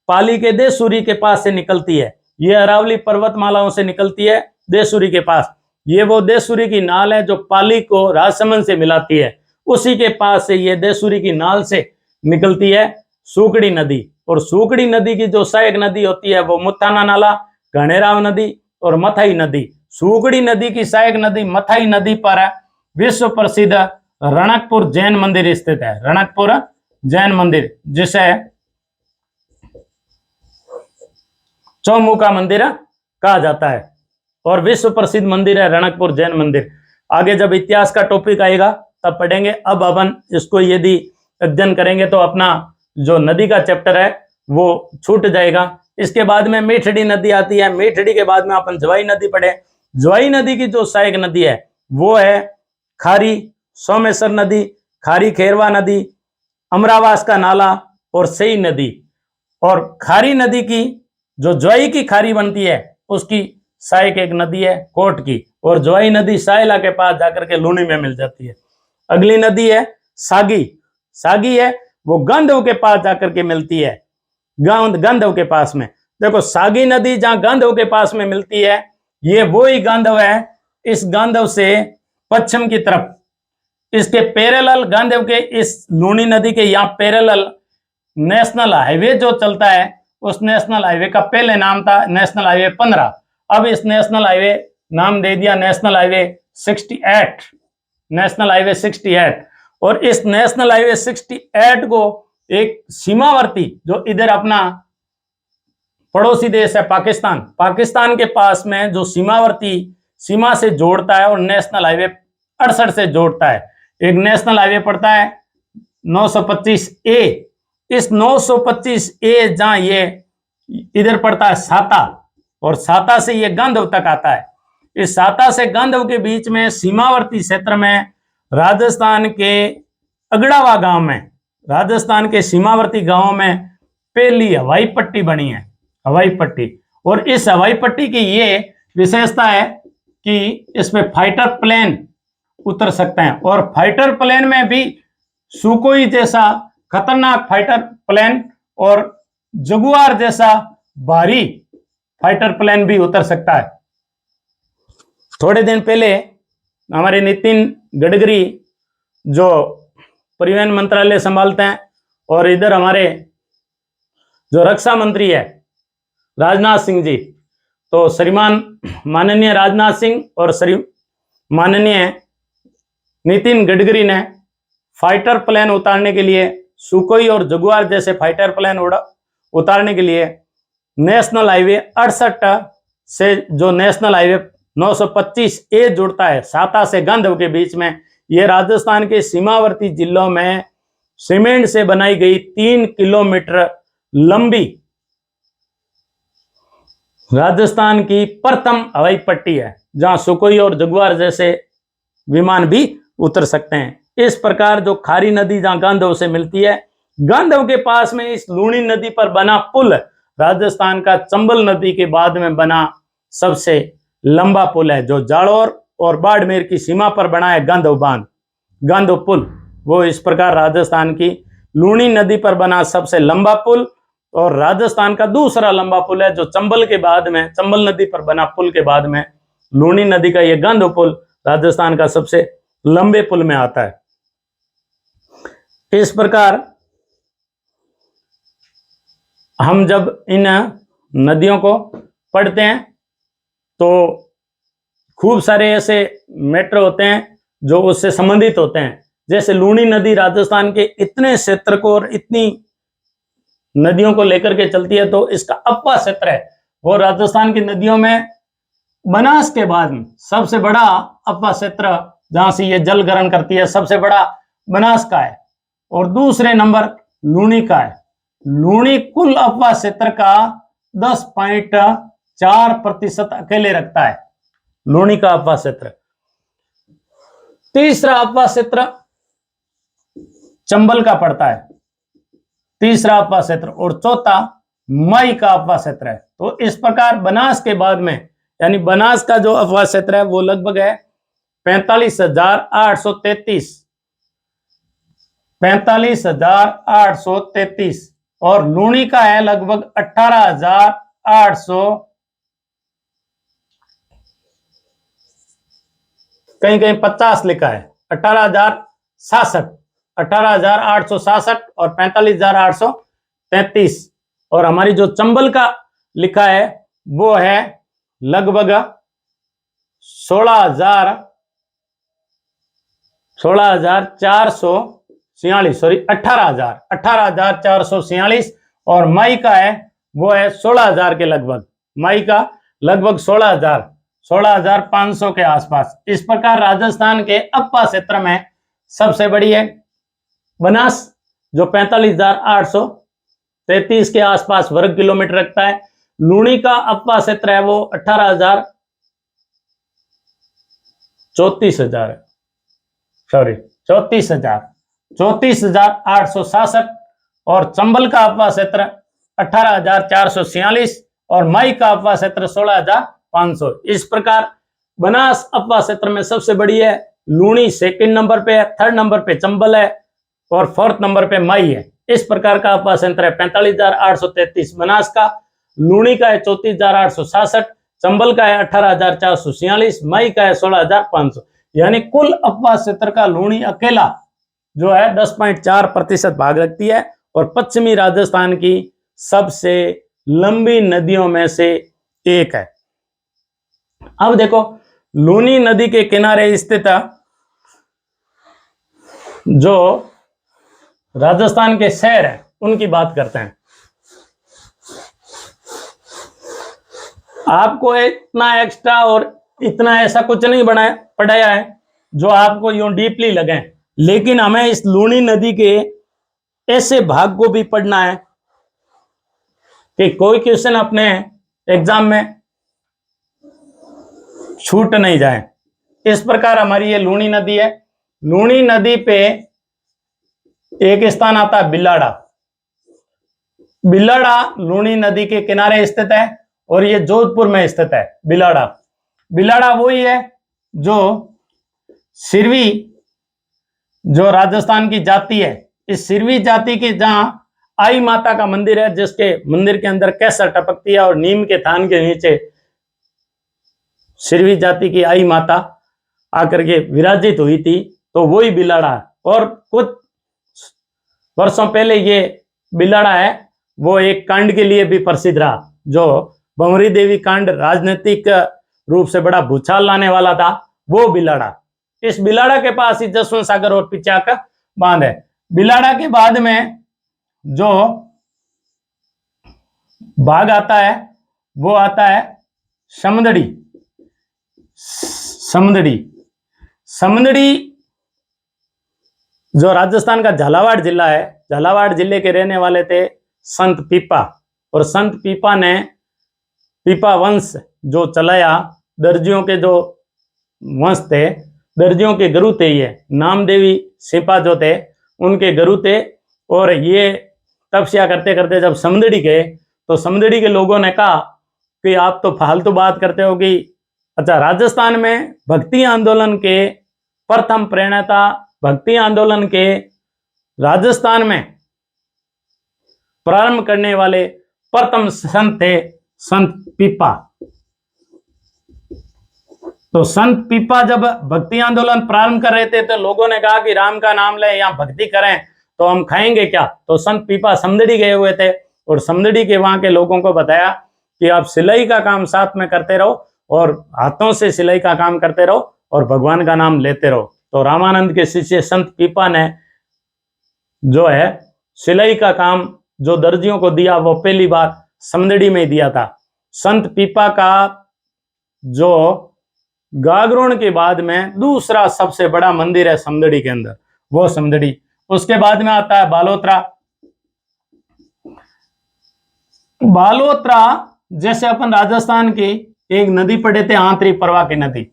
पाली के देसूरी के पास से निकलती है, ये अरावली पर्वतमालाओं से निकलती है देसूरी के पास। ये वो देसूरी की नाल है जो पाली को राजसमंद से मिलाती है, उसी के पास से ये देसूरी की नाल से निकलती है सूगड़ी नदी। और सूगड़ी नदी की जो सहायक नदी होती है वो मुत्थाना नाला, घनेराव नदी और मथाई नदी। सूगड़ी नदी की सहायक नदी मथाई नदी पर विश्व प्रसिद्ध रणकपुर जैन मंदिर स्थित है। रणकपुर जैन मंदिर, जिसे चौमुखा मंदिर कहा जाता है, और विश्व प्रसिद्ध मंदिर है रणकपुर जैन मंदिर। आगे जब इतिहास का टॉपिक आएगा तब पढ़ेंगे। अब अपन इसको यदि अध्ययन करेंगे तो अपना जो नदी का चैप्टर है वो छूट जाएगा। इसके बाद में मीठड़ी नदी आती है, मीठड़ी के बाद में अपन जवाई नदी पढ़े। जवाई नदी की जो सहायक नदी है वो है खारी सोमेश्वर नदी, खारी खेरवा नदी, अमरावास का नाला और सई नदी। और खारी नदी की जो ज्वाई की खारी बनती है उसकी सहायक एक नदी है कोट की, और ज्वाई नदी सायला के पास जाकर के लूनी में मिल जाती है। अगली नदी है सागी। सागी है वो गांधव के पास जाकर के मिलती है, गांधव के पास में। देखो सागी नदी जहां गांधव के पास में मिलती है, ये वो ही गांधव है। इस गांधव से पश्चिम की तरफ इसके पैरेलल, गांधव के इस लूनी नदी के यहाँ पैरेलल नेशनल हाईवे जो चलता है, उस नेशनल हाईवे का पहले नाम था नेशनल हाईवे 15। अब इस नेशनल हाईवे नाम दे दिया नेशनल हाईवे 68, नेशनल हाईवे 68। और इस नेशनल हाईवे 68 को एक सीमावर्ती, जो इधर अपना पड़ोसी देश है पाकिस्तान, पाकिस्तान के पास में जो सीमावर्ती सीमा से जोड़ता है, और नेशनल हाईवे 68 से जोड़ता है। एक नेशनल हाईवे पड़ता है 925A। इस 925A जहां ये इधर पड़ता है साता, और साता से ये गांधव तक आता है। इस साता से गांधव के बीच में सीमावर्ती क्षेत्र में राजस्थान के अगड़ावा गांव में, राजस्थान के सीमावर्ती गांवों में पहली हवाई पट्टी बनी है, हवाई पट्टी। और इस हवाई पट्टी की ये विशेषता है कि इसमें फाइटर प्लेन उतर सकते हैं, और फाइटर प्लेन में भी सुकोई जैसा खतरनाक फाइटर प्लेन और जगुआर जैसा भारी फाइटर प्लेन भी उतर सकता है। थोड़े दिन पहले हमारे नितिन गडकरी, जो परिवहन मंत्रालय संभालते हैं, और इधर हमारे जो रक्षा मंत्री है राजनाथ सिंह जी, तो श्रीमान माननीय राजनाथ सिंह और माननीय नितिन गडकरी ने फाइटर प्लेन उतारने के लिए सुकोई और जगुआर जैसे फाइटर प्लेन उतारने के लिए नेशनल हाईवे 68 से जो नेशनल हाईवे 925 ए जुड़ता है साता से गांधव के बीच में, यह राजस्थान के सीमावर्ती जिलों में सीमेंट से बनाई गई 3 किलोमीटर लंबी राजस्थान की प्रथम हवाई पट्टी है, जहां सुकोई और जगुआर जैसे विमान भी उतर सकते हैं। इस प्रकार जो खारी नदी जहां गांधव से मिलती है, गांधव के पास में इस लूणी नदी पर बना पुल राजस्थान का चंबल नदी के बाद में बना सबसे लंबा पुल है, जो जालोर और बाड़मेर की सीमा पर बना है गांधव बांध, गांधव पुल। वो इस प्रकार राजस्थान की लूणी नदी पर बना सबसे लंबा पुल और राजस्थान का दूसरा लंबा पुल है, जो चंबल के बाद में, चंबल नदी पर बना पुल के बाद में लूणी नदी का यह गांधव पुल राजस्थान का सबसे लंबे पुल में आता है। इस प्रकार हम जब इन नदियों को पढ़ते हैं तो खूब सारे ऐसे मैटर होते हैं जो उससे संबंधित होते हैं। जैसे लूणी नदी राजस्थान के इतने क्षेत्र को और इतनी नदियों को लेकर के चलती है, तो इसका अपवा क्षेत्र है वो राजस्थान की नदियों में बनास के बाद सबसे बड़ा अपवा क्षेत्र जहां से ये जल ग्रहण करती है, सबसे बड़ा बनास का है और दूसरे नंबर लूणी का है। लूणी कुल अपवा क्षेत्र का 10.4% अकेले रखता है, लूणी का अपवा क्षेत्र। तीसरा अपवा क्षेत्र चंबल का पड़ता है, तीसरा अपवा क्षेत्र, और चौथा मई का अपवा क्षेत्र है। तो इस प्रकार बनास के बाद में, यानी बनास का जो अपवा क्षेत्र है वो लगभग है 45,833 और लूणी का है लगभग 18,800, कहीं कहीं 50 लिखा है, 18,867 और 45,833। और हमारी जो चंबल का लिखा है वो है लगभग 18,446 और मई का है वो है 16,000 के लगभग, मई का लगभग 16,500 के आसपास। इस प्रकार राजस्थान के अपवा क्षेत्र में सबसे बड़ी है बनास जो 45,833 के आसपास वर्ग किलोमीटर रखता है। लूणी का अपवा क्षेत्र है वो 34,867 और चंबल का अपवा क्षेत्र 18,446 और मई का अपवा क्षेत्र 16,500। इस प्रकार बनास अपवा क्षेत्र में सबसे बड़ी है लूणी, सेकंड नंबर पे है, थर्ड नंबर पे चंबल है और फोर्थ नंबर पे मई है। इस प्रकार का अपवा क्षेत्र है 45,833 बनास का, लूणी का है 34,867, चंबल का है 18,446, मई का है 16,500। यानी कुल अपवा क्षेत्र का लूणी अकेला जो है 10.4% भाग रखती है और पश्चिमी राजस्थान की सबसे लंबी नदियों में से एक है। अब देखो लूणी नदी के किनारे स्थित जो राजस्थान के शहर हैं उनकी बात करते हैं। आपको इतना एक्स्ट्रा और इतना ऐसा कुछ नहीं पढ़ाया है जो आपको यूं डीपली लगे, लेकिन हमें इस लूणी नदी के ऐसे भाग को भी पढ़ना है कि कोई क्वेश्चन अपने एग्जाम में छूट नहीं जाए। इस प्रकार हमारी ये लूणी नदी है। लूणी नदी पे एक स्थान आता है बिलाड़ा। बिलाड़ा लूणी नदी के किनारे स्थित है और ये जोधपुर में स्थित है। बिलाड़ा, बिलाड़ा वही है जो सिरवी जो राजस्थान की जाति है, इस सिरवी जाति के जहां आई माता का मंदिर है, जिसके मंदिर के अंदर केसर टपकती है और नीम के थान के नीचे सिरवी जाति की आई माता आकर के विराजित हुई थी, तो वही बिलाड़ा है। और कुछ वर्षों पहले ये बिलाड़ा है वो एक कांड के लिए भी प्रसिद्ध रहा, जो भंवरी देवी कांड, राजनीतिक रूप से बड़ा भूचाल लाने वाला था, वो बिलाड़ा। इस बिलाड़ा के पास ही जसवंत सागर और पिचा का बांध है। बिलाड़ा के बाद में जो भाग आता है वो आता है समदड़ी। समदड़ी समदड़ी जो राजस्थान का झालावाड़ जिला है, झालावाड़ जिले के रहने वाले थे संत पीपा, और संत पीपा ने पीपा वंश जो चलाया, दर्जियों के जो वंश थे, दर्जियों के गुरु थे, ये नामदेवी सिपा जो थे उनके गुरु थे। और ये तपस्या करते करते जब समदड़ी गए तो समदड़ी के लोगों ने कहा कि आप तो फालतू बात करते हो कि अच्छा, राजस्थान में भक्ति आंदोलन के प्रथम प्रणेता, भक्ति आंदोलन के राजस्थान में प्रारंभ करने वाले प्रथम संत थे संत पीपा। तो संत पीपा जब भक्ति आंदोलन प्रारंभ कर रहे थे तो लोगों ने कहा कि राम का नाम ले या भक्ति करें तो हम खाएंगे क्या। तो संत पीपा समदड़ी गए हुए थे और समदड़ी के वहां के लोगों को बताया कि आप सिलाई का काम साथ में करते रहो और हाथों से सिलाई का काम करते रहो और भगवान का नाम लेते रहो। तो रामानंद के शिष्य संत पीपा ने जो है सिलाई का काम जो दर्जियों को दिया वो पहली बार समदड़ी में दिया था। संत पीपा का जो गागरोन के बाद में दूसरा सबसे बड़ा मंदिर है समदड़ी के अंदर, वो समदड़ी। उसके बाद में आता है बालोतरा। बालोतरा जैसे अपन राजस्थान की एक नदी पड़े थे आंतरिक प्रवाह की नदी,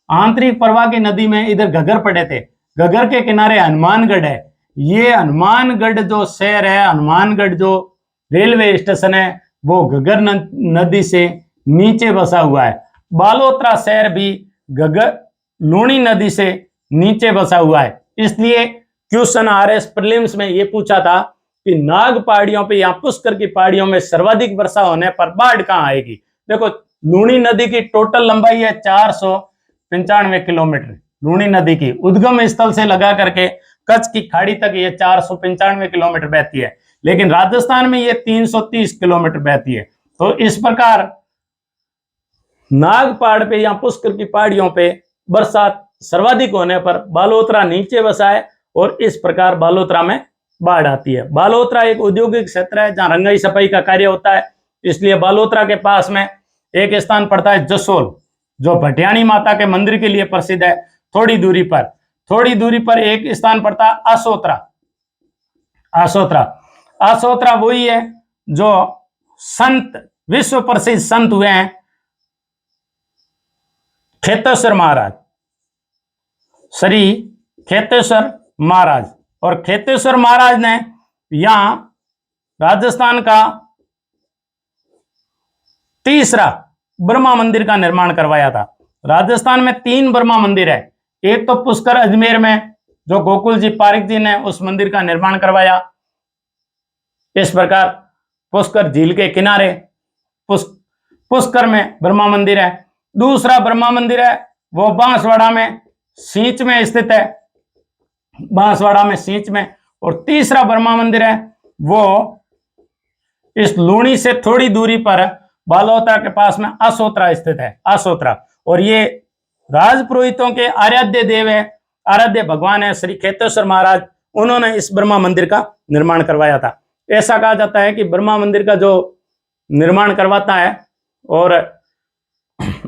आंतरिक प्रवाह की नदी में इधर घगर पड़े थे, घगर के किनारे हनुमानगढ़ है। ये हनुमानगढ़ जो शहर है, हनुमानगढ़ जो रेलवे स्टेशन है वो घगर नदी से नीचे बसा हुआ है। बालोतरा शहर भी घगर लूणी नदी से नीचे बसा हुआ है। इसलिए क्वेश्चन आरएस प्रीलिम्स में ये पूछा था कि नाग पहाड़ियों पे या पुष्कर की पहाड़ियों में सर्वाधिक वर्षा होने पर बाढ़ कहां आएगी। देखो, लूणी नदी की टोटल लंबाई है 495 किलोमीटर। लूणी नदी की उद्गम स्थल से लगा करके कच्छ की खाड़ी तक ये 495 किलोमीटर बहती है, लेकिन राजस्थान में ये 330 किलोमीटर बहती है। तो इस प्रकार नाग पहाड़ पे या पुष्कर की पहाड़ियों पे बरसात सर्वाधिक होने पर बालोतरा नीचे बसा है और इस प्रकार बालोतरा में बाढ़ आती है। बालोतरा एक औद्योगिक क्षेत्र है जहां रंगाई सफाई का कार्य होता है, इसलिए बालोतरा के पास में एक स्थान पड़ता है जसोल, जो भटियाणी माता के मंदिर के लिए प्रसिद्ध है। थोड़ी दूरी पर एक स्थान पड़ता है आसोतरा। आसोतरा वही है जो संत विश्व प्रसिद्ध संत हुए हैं खेतेश्वर महाराज, श्री खेतेश्वर महाराज। और खेतेश्वर महाराज ने यहां राजस्थान का तीसरा ब्रह्मा मंदिर का निर्माण करवाया था। राजस्थान में 3 ब्रह्मा मंदिर है। एक तो पुष्कर अजमेर में जो गोकुल जी पारिक जी ने उस मंदिर का निर्माण करवाया। इस प्रकार पुष्कर झील के किनारे पुष्कर में ब्रह्मा मंदिर है। दूसरा ब्रह्मा मंदिर है वो बांसवाड़ा में सींच में स्थित है, बांसवाड़ा में सींच में। और तीसरा ब्रह्मा मंदिर है वो इस लूणी से थोड़ी दूरी पर बालोतरा के पास में आसोतरा स्थित है, आसोतरा। और ये राजपुरोहितों के आराध्य देव है, आराध्य भगवान है श्री खेतेश्वर महाराज। उन्होंने इस ब्रह्मा मंदिर का निर्माण करवाया था। ऐसा कहा जाता है कि ब्रह्मा मंदिर का जो निर्माण करवाता है और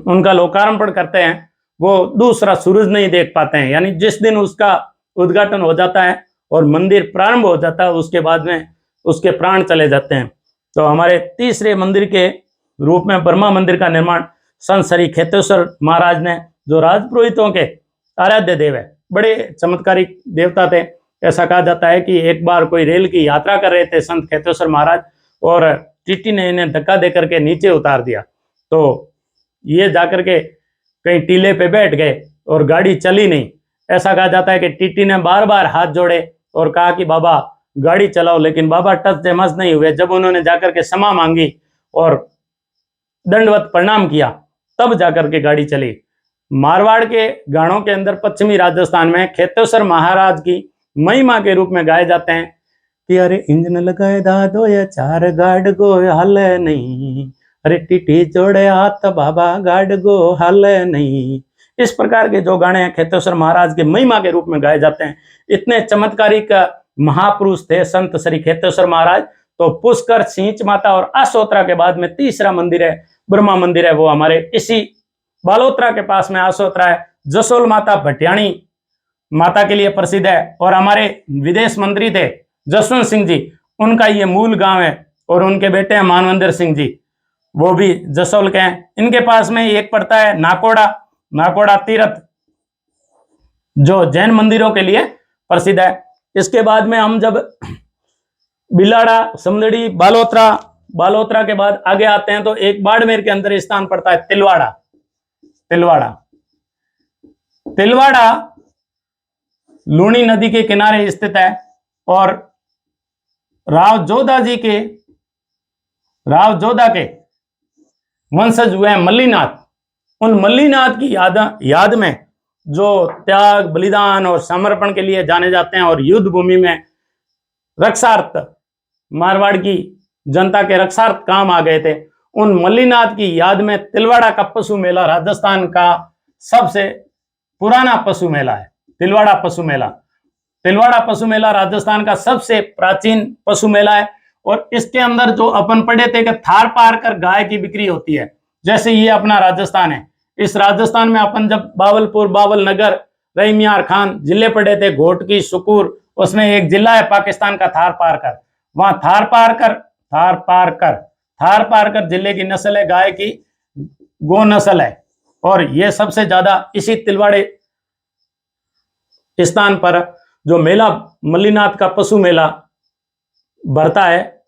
उनका लोकार्पण करते हैं वो दूसरा सूरज नहीं देख पाते हैं, यानी जिस दिन उसका उद्घाटन हो जाता है और मंदिर प्रारंभ हो जाता है उसके बाद में उसके प्राण चले जाते हैं। तो हमारे तीसरे मंदिर के रूप में ब्रह्मा मंदिर का निर्माण संत श्री खेतेश्वर महाराज ने, जो राजपुरोहितों के आराध्य देव है, बड़े चमत्कारिक देवता थे। ऐसा कहा जाता है कि एक बार कोई रेल की यात्रा कर रहे थे संत खेतेश्वर महाराज और टीटी ने इन्हें धक्का दे करके नीचे उतार दिया। तो ये जाकर के कहीं टीले पे बैठ गए और गाड़ी चली नहीं। ऐसा कहा जाता है कि टीटी ने बार बार हाथ जोड़े और कहा कि बाबा गाड़ी चलाओ, लेकिन बाबा टच से मस नहीं हुए। जब उन्होंने जाकर के क्षमा मांगी और दंडवत प्रणाम किया तब जाकर के गाड़ी चली। मारवाड़ के गानों के अंदर पश्चिमी राजस्थान में खेतेश्वर महाराज की महिमा के रूप में गाए जाते हैं कि अरे इंजन लगाए दादो या 4 गाड़ गो हाल नहीं, अरे टीटी जोड़े हाथ बाबा गाड़ गो हाल नहीं, इस प्रकार के जो गाने हैं खेतेश्वर महाराज के महिमा के रूप में गाए जाते हैं। इतने चमत्कारिक महापुरुष थे संत श्री खेतेश्वर महाराज। तो पुष्कर, सींच माता और आसोत्रा के बाद में तीसरा मंदिर है, ब्रह्मा मंदिर है, वो हमारे इसी बालोत्रा के पास में आसोत्रा है। जसोल माता भटियाणी माता के लिए प्रसिद्ध है। और हमारे विदेश मंत्री थे जसवंत सिंह जी, उनका ये मूल गांव है। और उनके बेटे हैं मानवेंद्र सिंह जी, वो भी जसोल के हैं। इनके पास में एक पड़ता है नाकोड़ा, नाकोड़ा तीर्थ, जो जैन मंदिरों के लिए प्रसिद्ध है। इसके बाद में हम जब बिलाड़ा, समदड़ी, बालोत्रा, बालोत्रा के बाद आगे आते हैं तो एक बाड़मेर के अंदर स्थान पड़ता है तिलवाड़ा। तिलवाड़ा, तिलवाड़ा लूणी नदी के किनारे स्थित है। और राव जोधा के वंशज हुए हैं मल्लीनाथ। उन मल्लीनाथ की याद में जो त्याग, बलिदान और समर्पण के लिए जाने जाते हैं और युद्ध भूमि में रक्षार्थ, मारवाड़ की जनता के रक्षार्थ काम आ गए थे, उन मल्लीनाथ की याद में तिलवाड़ा का पशु मेला राजस्थान का सबसे पुराना पशु मेला है। तिलवाड़ा पशु मेला, तिलवाड़ा पशु मेला राजस्थान का सबसे प्राचीन पशु मेला है। और इसके अंदर जो अपन पढ़े थे कि थार पार कर गाय की बिक्री होती है, जैसे ये अपना राजस्थान है। इस राजस्थान में अपन जब बावलपुर, बावल नगर, रहीमियार खान जिले पढ़े थे, घोटकी, सुकूर, उसमें एक जिला है पाकिस्तान का थार पार कर। वहां थार पार कर जिले की नस्ल है, गाय की गो नस्ल है। और ये सबसे ज्यादा इसी तिलवाड़े स्थान पर जो मेला, मल्लीनाथ का पशु मेला भरता है,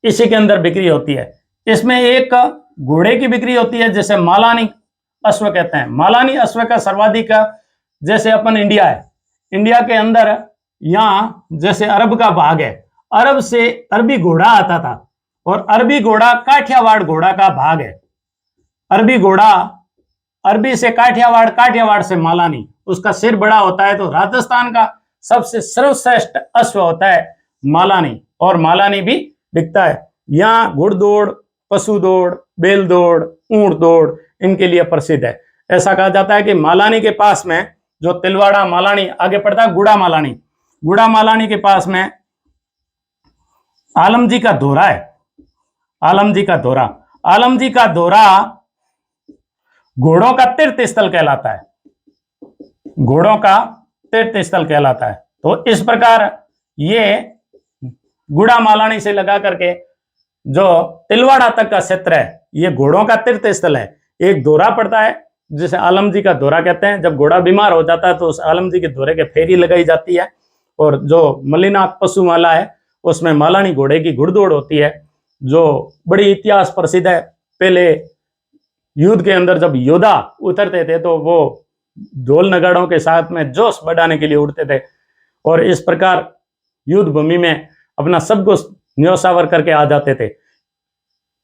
इसी के अंदर बिक्री होती है। इसमें एक घोड़े की बिक्री होती है, जैसे मालानी अश्व कहते हैं। मालानी अश्व का सर्वाधिक, जैसे अपन इंडिया है, इंडिया के अंदर यहाँ जैसे अरब का भाग है, अरब से अरबी घोड़ा आता था। और अरबी घोड़ा काठियावाड़ घोड़ा का भाग है। अरबी घोड़ा अरबी से काठियावाड़, काठियावाड़ से मालानी, उसका सिर बड़ा होता है। तो राजस्थान का सबसे सर्वश्रेष्ठ अश्व होता है मालानी, और मालानी भी बिकता है। यहाँ घुड़दौड़, पशु दौड़, बेल दौड़, ऊंट दौड़ इनके लिए प्रसिद्ध है। ऐसा कहा जाता है कि मालानी के पास में जो तिलवाड़ा, मालानी आगे पड़ता है गुड़ा मालानी, गुड़ा मालानी के पास में आलमजी का धोरा है। आलमजी का धोरा, आलमजी का धोरा घोड़ों का तीर्थ स्थल कहलाता है, घोड़ों का तीर्थ स्थल कहलाता है। तो इस प्रकार ये गुड़ा मालानी से लगा करके जो तिलवाड़ा तक का क्षेत्र है, ये घोड़ों का तीर्थ स्थल है। एक धोरा पड़ता है जिसे आलमजी का धोरा कहते हैं। जब घोड़ा बीमार हो जाता है तो उस आलमजी के धोरे के फेरी लगाई जाती है। और जो मल्लीनाथ पशु माला है, उसमें मालानी घोड़े की घुड़दौड़ होती है, जो बड़ी इतिहास प्रसिद्ध है। पहले युद्ध के अंदर जब योद्धा उतरते थे तो वो ढोल नगाड़ों के साथ में जोश बढ़ाने के लिए उड़ते थे। और इस प्रकार युद्ध भूमि में अपना सब कुछ न्योछावर करके आ जाते थे।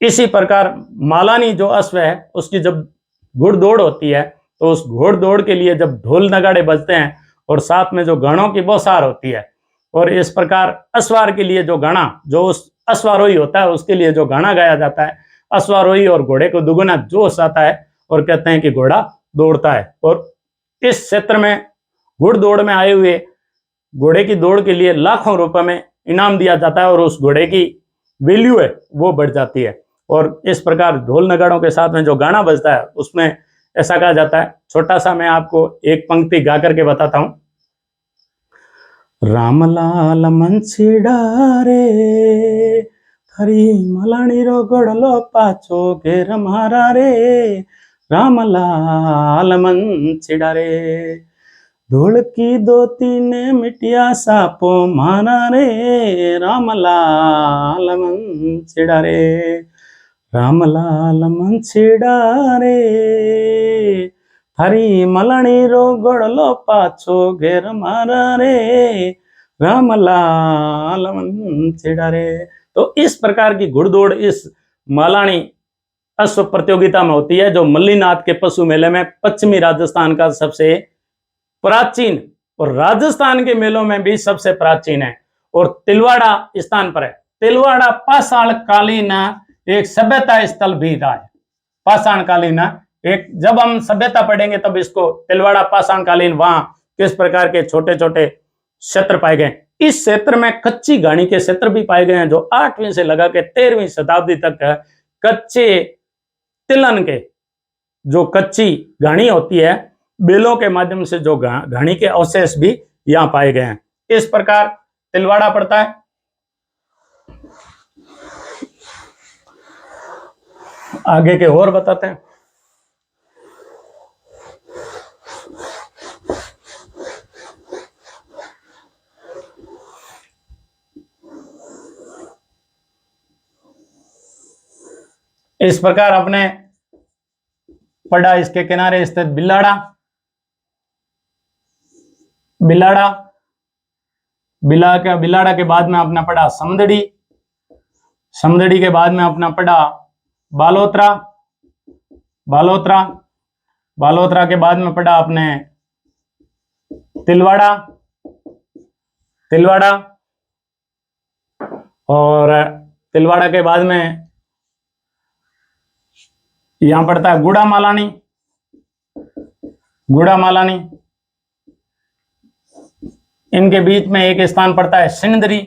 इसी प्रकार मालानी जो अश्व है, उसकी जब घुड़दौड़ होती है तो उस घोड़दौड़ के लिए जब ढोल नगाड़े बजते हैं और साथ में जो गानों की बौछार होती है, और इस प्रकार अश्वार के लिए जो गाना, जो उस अश्वारोही होता है उसके लिए जो गाना गाया जाता है, अश्वारोही और घोड़े को दुगुना जोश आता है और कहते हैं कि घोड़ा दौड़ता है। और इस क्षेत्र में घुड़दौड़ में आए हुए घोड़े की दौड़ के लिए लाखों रुपए में इनाम दिया जाता है और उस घोड़े की वैल्यू है वो बढ़ जाती है। और इस प्रकार ढोल नगाड़ों के साथ में जो गाना बजता है उसमें ऐसा कहा जाता है, छोटा सा मैं आपको एक पंक्ति गा करके बताता हूं। रामलाल मंछिडा रे थरी मलानी रो गड़लो पाछो घेर मारा रे, रामलाल मंछिडा रे धूल की दोती ने मिटिया सापो मारा रे, रामलाल मंछिडा रे, रामलाल मंछिडा रे हरी मलानी रो गड़लो पाछो घेर मारा रे, रामलाल मंछिडा रे। तो इस प्रकार की घुड़दौड़ इस मालानी अश्व प्रतियोगिता में होती है, जो मल्लीनाथ के पशु मेले में पश्चिमी राजस्थान का सबसे प्राचीन और राजस्थान के मेलों में भी सबसे प्राचीन है। और तिलवाड़ा स्थान पर है। तिलवाड़ा पाषाण कालीन एक सभ्यता स्थल भी रहा है। पाषाण कालीन एक जब हम सभ्यता पढ़ेंगे तब इसको तिलवाड़ा पाषाण कालीन वहां किस प्रकार के छोटे छोटे क्षेत्र पाए गए। इस क्षेत्र में कच्ची घानी के क्षेत्र भी पाए गए हैं जो 8वीं से लगा के 13वीं शताब्दी तक कच्चे तिलन के जो कच्ची घानी होती है बेलों के माध्यम से जो घानी के अवशेष भी यहां पाए गए हैं। इस प्रकार तिलवाड़ा पड़ता है। आगे के और बताते हैं। इस प्रकार आपने पढ़ा इसके किनारे स्थित बिलाड़ा, बिलाड़ा बिलाड़ा के बाद में आपने पढ़ा समदड़ी, समदड़ी के बाद में आपने पढ़ा बालोतरा, बालोतरा, बालोतरा के बाद में पढ़ा आपने तिलवाड़ा, तिलवाड़ा, और तिलवाड़ा के बाद में यहां पड़ता है गुड़ा मालानी, गुड़ा मालानी। इनके बीच में एक स्थान पड़ता है सिंदरी,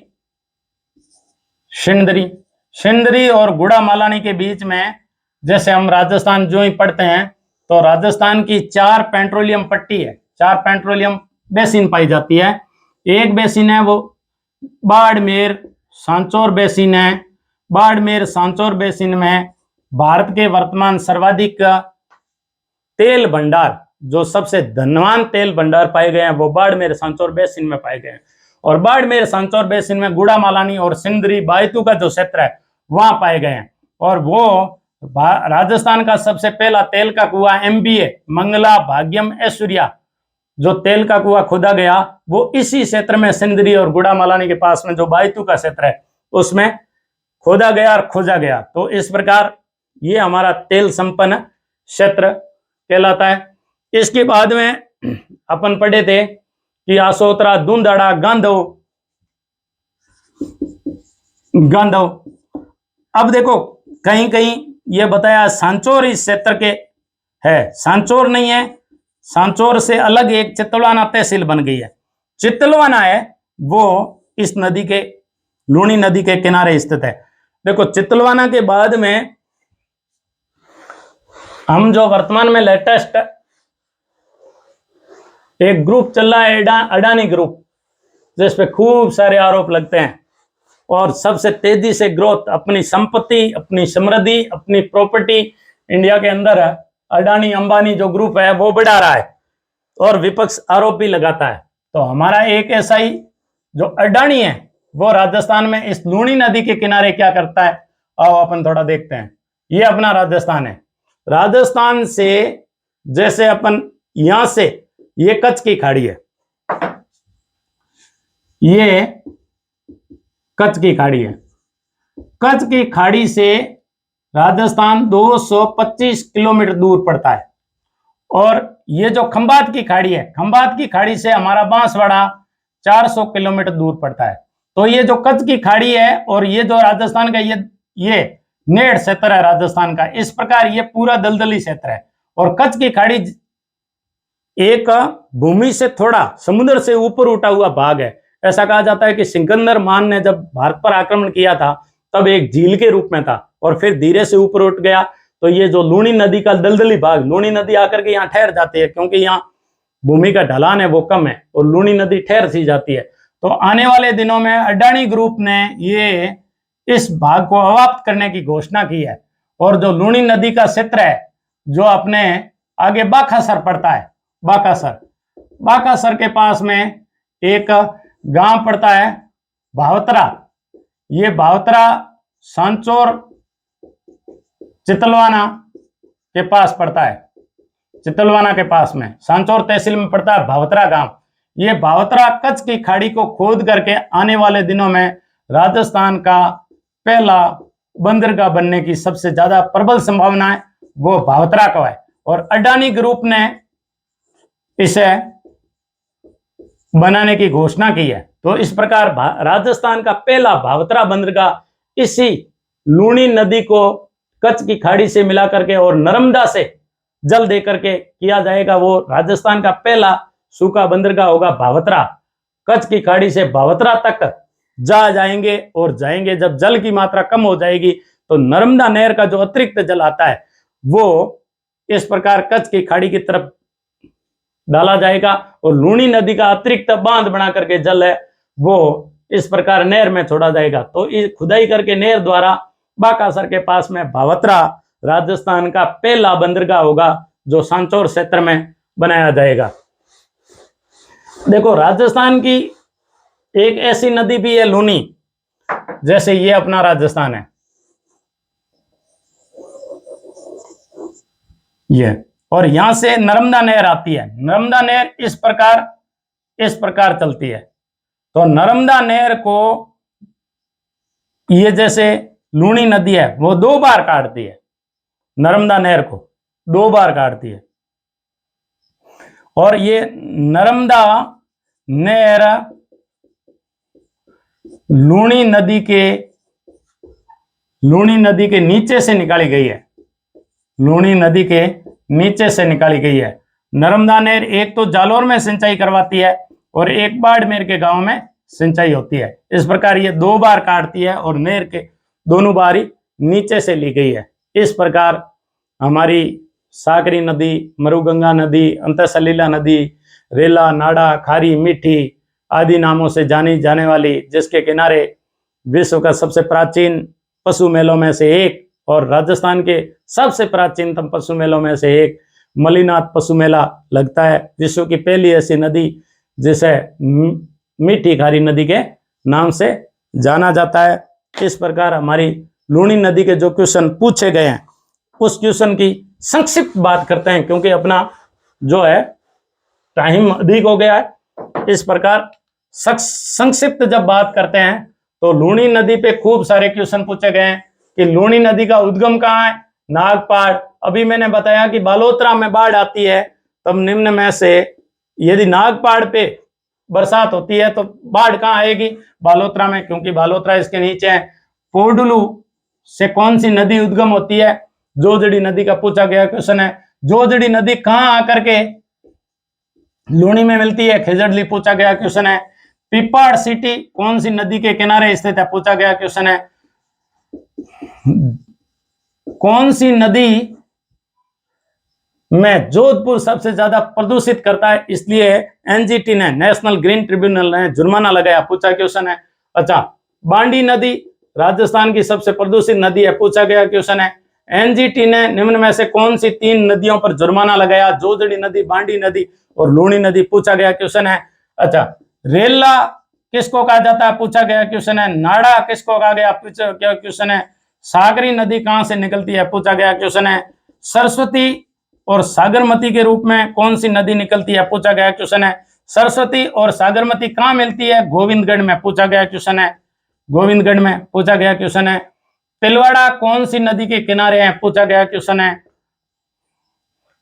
सिंदरी, सिंदरी और गुड़ा मालानी के बीच में जैसे हम राजस्थान जो ही पढ़ते हैं तो राजस्थान की 4 पेट्रोलियम पट्टी है, 4 पेट्रोलियम बेसिन पाई जाती है। एक बेसिन है वो बाड़मेर सांचौर बेसिन है। बाड़मेर सांचौर बेसिन में भारत के वर्तमान सर्वाधिक तेल भंडार जो सबसे धनवान तेल भंडार पाए गए हैं वो बाड़मेर सांचौर बेसिन में पाए गए हैं। और बाड़मेर सांचौर बेसिन में गुड़ा मालानी और सिंदरी बायतू का जो क्षेत्र है वहां पाए गए हैं। और वो राजस्थान का सबसे पहला तेल का कुआं MBA मंगला भाग्यम ऐश्वर्या जो तेल का कुआं खोदा गया वो इसी क्षेत्र में सिंदरी और गुड़ा मालानी के पास में जो बायतू का क्षेत्र है उसमें खोदा गया और खोजा गया। तो इस प्रकार ये हमारा तेल संपन्न क्षेत्र कहलाता है। इसके बाद में अपन पढ़े थे कि आसोतरा, धुंधाड़ा, गांधव, गांधव। अब देखो कहीं कहीं ये बताया सांचौर इस क्षेत्र के है, सांचौर नहीं है, सांचौर से अलग एक चितलवाना तहसील बन गई है। चितलवाना है वो इस नदी के लूणी नदी के किनारे स्थित है। देखो चितलवाना के बाद में हम जो वर्तमान में लेटेस्ट एक ग्रुप चल रहा है अडानी ग्रुप जिस पे खूब सारे आरोप लगते हैं और सबसे तेजी से ग्रोथ अपनी संपत्ति, अपनी समृद्धि, अपनी प्रॉपर्टी इंडिया के अंदर है। अडानी अंबानी जो ग्रुप है वो बढ़ा रहा है और विपक्ष आरोप भी लगाता है। तो हमारा एक एसआई जो अडानी है वो राजस्थान में इस लूणी नदी के किनारे क्या करता है आओ अपन थोड़ा देखते हैं। ये अपना राजस्थान है। राजस्थान से जैसे अपन यहां से ये कच्छ की खाड़ी है, ये कच्छ की खाड़ी है। कच्छ की खाड़ी से राजस्थान 225 किलोमीटर दूर पड़ता है। और ये जो खंबात की खाड़ी है, खंबात की खाड़ी से हमारा बांसवाड़ा 400 किलोमीटर दूर पड़ता है। तो ये जो कच्छ की खाड़ी है और ये जो राजस्थान का ये नेड़ क्षेत्र है राजस्थान का, इस प्रकार ये पूरा दलदली क्षेत्र है। और कच्छ की खाड़ी एक भूमि से थोड़ा समुद्र से ऊपर उठा हुआ भाग है। ऐसा कहा जाता है कि सिकंदर मान ने जब भारत पर आक्रमण किया था तब एक झील के रूप में था और फिर धीरे से ऊपर उठ गया। तो ये जो लूणी नदी का दलदली भाग, लूणी नदी आकर के यहाँ ठहर जाती है क्योंकि यहाँ भूमि का ढलान है वो कम है और लूणी नदी ठहर सी जाती है। तो आने वाले दिनों में अडानी ग्रुप ने ये इस भाग को अवाप्त करने की घोषणा की है। और जो लूणी नदी का क्षेत्र है जो अपने आगे बाखासर पड़ता है, बाखासर के पास में एक गांव पड़ता है भावतरा। ये भावतरा सांचौर चितलवाना के पास पड़ता है, चितलवाना के पास में सांचौर तहसील में पड़ता है भावतरा गांव। ये भावतरा कच्छ की खाड़ी को खोद करके आने वाले दिनों में राजस्थान का पहला बंदरगाह बनने की सबसे ज्यादा प्रबल संभावना है वो भावतरा का है। और अडानी ग्रुप ने इसे बनाने की घोषणा की है। तो इस प्रकार राजस्थान का पहला भावतरा बंदरगाह इसी लूणी नदी को कच्छ की खाड़ी से मिला करके और नर्मदा से जल दे करके किया जाएगा। वो राजस्थान का पहला सूखा बंदरगाह होगा भावत्रा। कच्छ की खाड़ी से भावत्रा तक जा जाएंगे और जाएंगे। जब जल की मात्रा कम हो जाएगी तो नर्मदा नहर का जो अतिरिक्त जल आता है वो इस प्रकार कच्छ की खाड़ी की तरफ डाला जाएगा और लूनी नदी का अतिरिक्त बांध बना करके जल है वो इस प्रकार नहर में छोड़ा जाएगा। तो इस खुदाई करके नहर द्वारा बाकासर के पास में भावत्रा राजस्थान का पहला बंदरगाह होगा जो सांचौर क्षेत्र में बनाया जाएगा। देखो राजस्थान की एक ऐसी नदी भी है लूनी, जैसे ये अपना राजस्थान है ये, और यहां से नर्मदा नहर आती है। नर्मदा नहर इस प्रकार चलती है। तो नर्मदा नहर को ये जैसे लूनी नदी है वो 2 बार काटती है, नर्मदा नहर को 2 बार काटती है। और ये नर्मदा नहर लूनी नदी के नीचे से निकाली गई है। लूनी नदी के नीचे से निकाली गई है। नर्मदा नहर एक तो जालोर में सिंचाई करवाती है और एक बाड़मेर के गांव में सिंचाई होती है। इस प्रकार ये 2 बार काटती है और नहर के दोनों बार ही नीचे से ली गई है। इस प्रकार हमारी सागरी नदी, मरुगंगा नदी, अंतसलीला नदी, रेला, नाड़ा, खारी, मीठी आदि नामों से जानी जाने वाली, जिसके किनारे विश्व का सबसे प्राचीन पशु मेलों में से एक और राजस्थान के सबसे प्राचीनतम पशु मेलों में से एक मलिनाथ पशु मेला लगता है। विश्व की पहली ऐसी नदी जिसे मीठी खारी नदी के नाम से जाना जाता है। इस प्रकार हमारी लूनी नदी के जो क्वेश्चन पूछे गए हैं उस क्वेश्चन की संक्षिप्त बात करते हैं, क्योंकि अपना जो है टाइम अधिक हो गया है। इस प्रकार संक्षिप्त जब बात करते हैं तो लूनी नदी पे खूब सारे क्वेश्चन पूछे गए हैं कि लूनी नदी का उद्गम कहाँ है, नागपाड़। अभी मैंने बताया कि बालोतरा में बाढ़ आती है, तब निम्न में से यदि नागपाड़ पे बरसात होती है तो बाढ़ कहाँ आएगी, बालोतरा में, क्योंकि बालोतरा इसके नीचे है। पोडलू से कौन सी नदी उद्गम होती है, जोजड़ी नदी का पूछा गया क्वेश्चन है। जोजड़ी नदी कहाँ आकर के लूनी में मिलती है, खेजड़ली पूछा गया क्वेश्चन है। पिपाड़ सिटी कौन सी नदी के किनारे स्थित है, पूछा गया क्वेश्चन है। कौन सी नदी में जोधपुर सबसे ज्यादा प्रदूषित करता है, इसलिए एनजीटी ने, नेशनल ग्रीन ट्रिब्यूनल ने जुर्माना लगाया, पूछा क्वेश्चन है। अच्छा, बांडी नदी राजस्थान की सबसे प्रदूषित नदी है, पूछा गया क्वेश्चन है। एनजीटी ने निम्न में से कौन सी 3 नदियों पर जुर्माना लगाया, जोजड़ी नदी, बांडी नदी और लूनी नदी, पूछा गया क्वेश्चन है। अच्छा, रेला किसको कहा जाता है, पूछा गया क्वेश्चन है। नाड़ा किसको कहा गया, पूछा गया क्वेश्चन है। सागरी नदी कहां से निकलती है, पूछा गया क्वेश्चन है। सरस्वती और सागरमती के रूप में कौन सी नदी निकलती है, पूछा गया क्वेश्चन है। सरस्वती और सागरमती कहां मिलती है, गोविंदगढ़ में, पूछा गया क्वेश्चन है। गोविंदगढ़ में, पूछा गया क्वेश्चन है। तिलवाड़ा कौन सी नदी के किनारे है, पूछा गया क्वेश्चन है।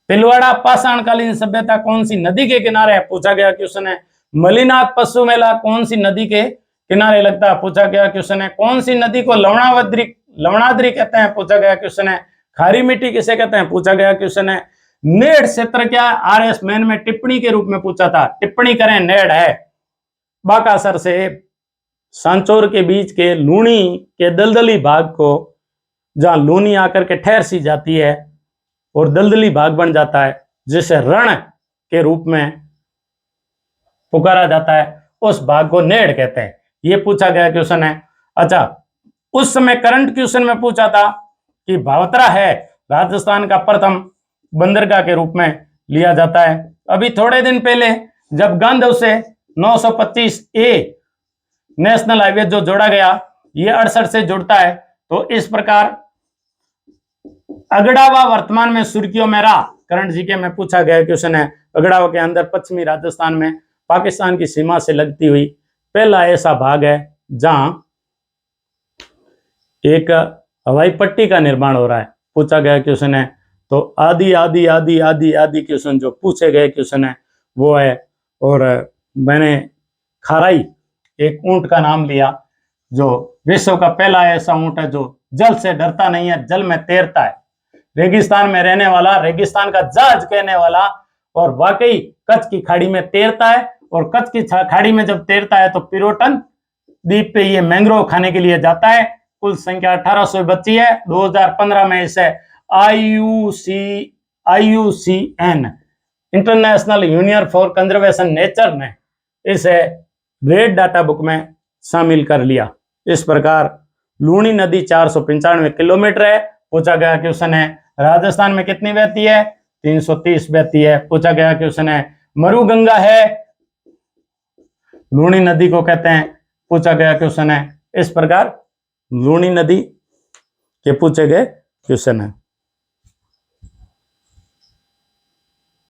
तिलवाड़ा पाषाणकालीन सभ्यता कौन सी नदी के किनारे है, पूछा गया क्वेश्चन है। मलिनाथ पशु मेला कौन सी नदी के किनारे लगता है, पूछा गया क्वेश्चन है। कौन सी नदी को लवणाद्री कहते हैं, पूछा गया क्वेश्चन है। खारी मिट्टी किसे कहते हैं, पूछा गया क्वेश्चन है। नेड़ क्षेत्र क्या, आरएस मैन में टिप्पणी के रूप में पूछा था, टिप्पणी करें, नेड़ है बाकासर से सांचौर के बीच के लूनी के दलदली भाग को, जहां लूनी आकर के ठहर सी जाती है और दलदली भाग बन जाता है, जिसे रण के रूप में पुकारा जाता है, उस भाग को नेड़ कहते हैं। ये पूछा गया क्वेश्चन है। अच्छा, उस समय करंट क्वेश्चन में पूछा था कि भावत्रा है राजस्थान का प्रथम बंदरगाह के रूप में लिया जाता है। अभी थोड़े दिन पहले जब गांधव से 925A नेशनल हाईवे जो जोड़ा गया, ये 68 से जुड़ता है। तो इस प्रकार अगड़ावा वर्तमान में सुर्खियों में रहा, करंट जीके में पूछा गया क्वेश्चन है। अगड़ावा के अंदर पश्चिमी राजस्थान में पाकिस्तान की सीमा से लगती हुई पहला ऐसा भाग है जहां एक हवाई पट्टी का निर्माण हो रहा है, पूछा गया क्वेश्चन है। तो आदि आदि आदि आदि आदि क्वेश्चन जो पूछे गए क्वेश्चन है वो है। और मैंने खाराई एक ऊंट का नाम लिया जो विश्व का पहला ऐसा ऊंट है जो जल से डरता नहीं है, जल में तैरता है। रेगिस्तान में रहने वाला, रेगिस्तान का जहाज कहने वाला, और वाकई कच्छ की खाड़ी में तैरता है। और कच्छ की खाड़ी में जब तैरता है तो पिरोटन द्वीप पे ये मैंग्रोव खाने के लिए जाता है। कुल संख्या 1800 बची है। 2015 में इसे IUCN international union for conservation nature ने इसे रेड डाटा बुक में शामिल कर लिया। इस प्रकार लूणी नदी 495 किलोमीटर है। पूछा गया कि उसने राजस्थान में कितनी बहती है? 330 बहती है। पूछा गया कि उसने मरुगंगा है, लूणी नदी को कहते हैं। पूछा गया क्वेश्चन है। इस प्रकार लूणी नदी के पूछे गए क्वेश्चन है।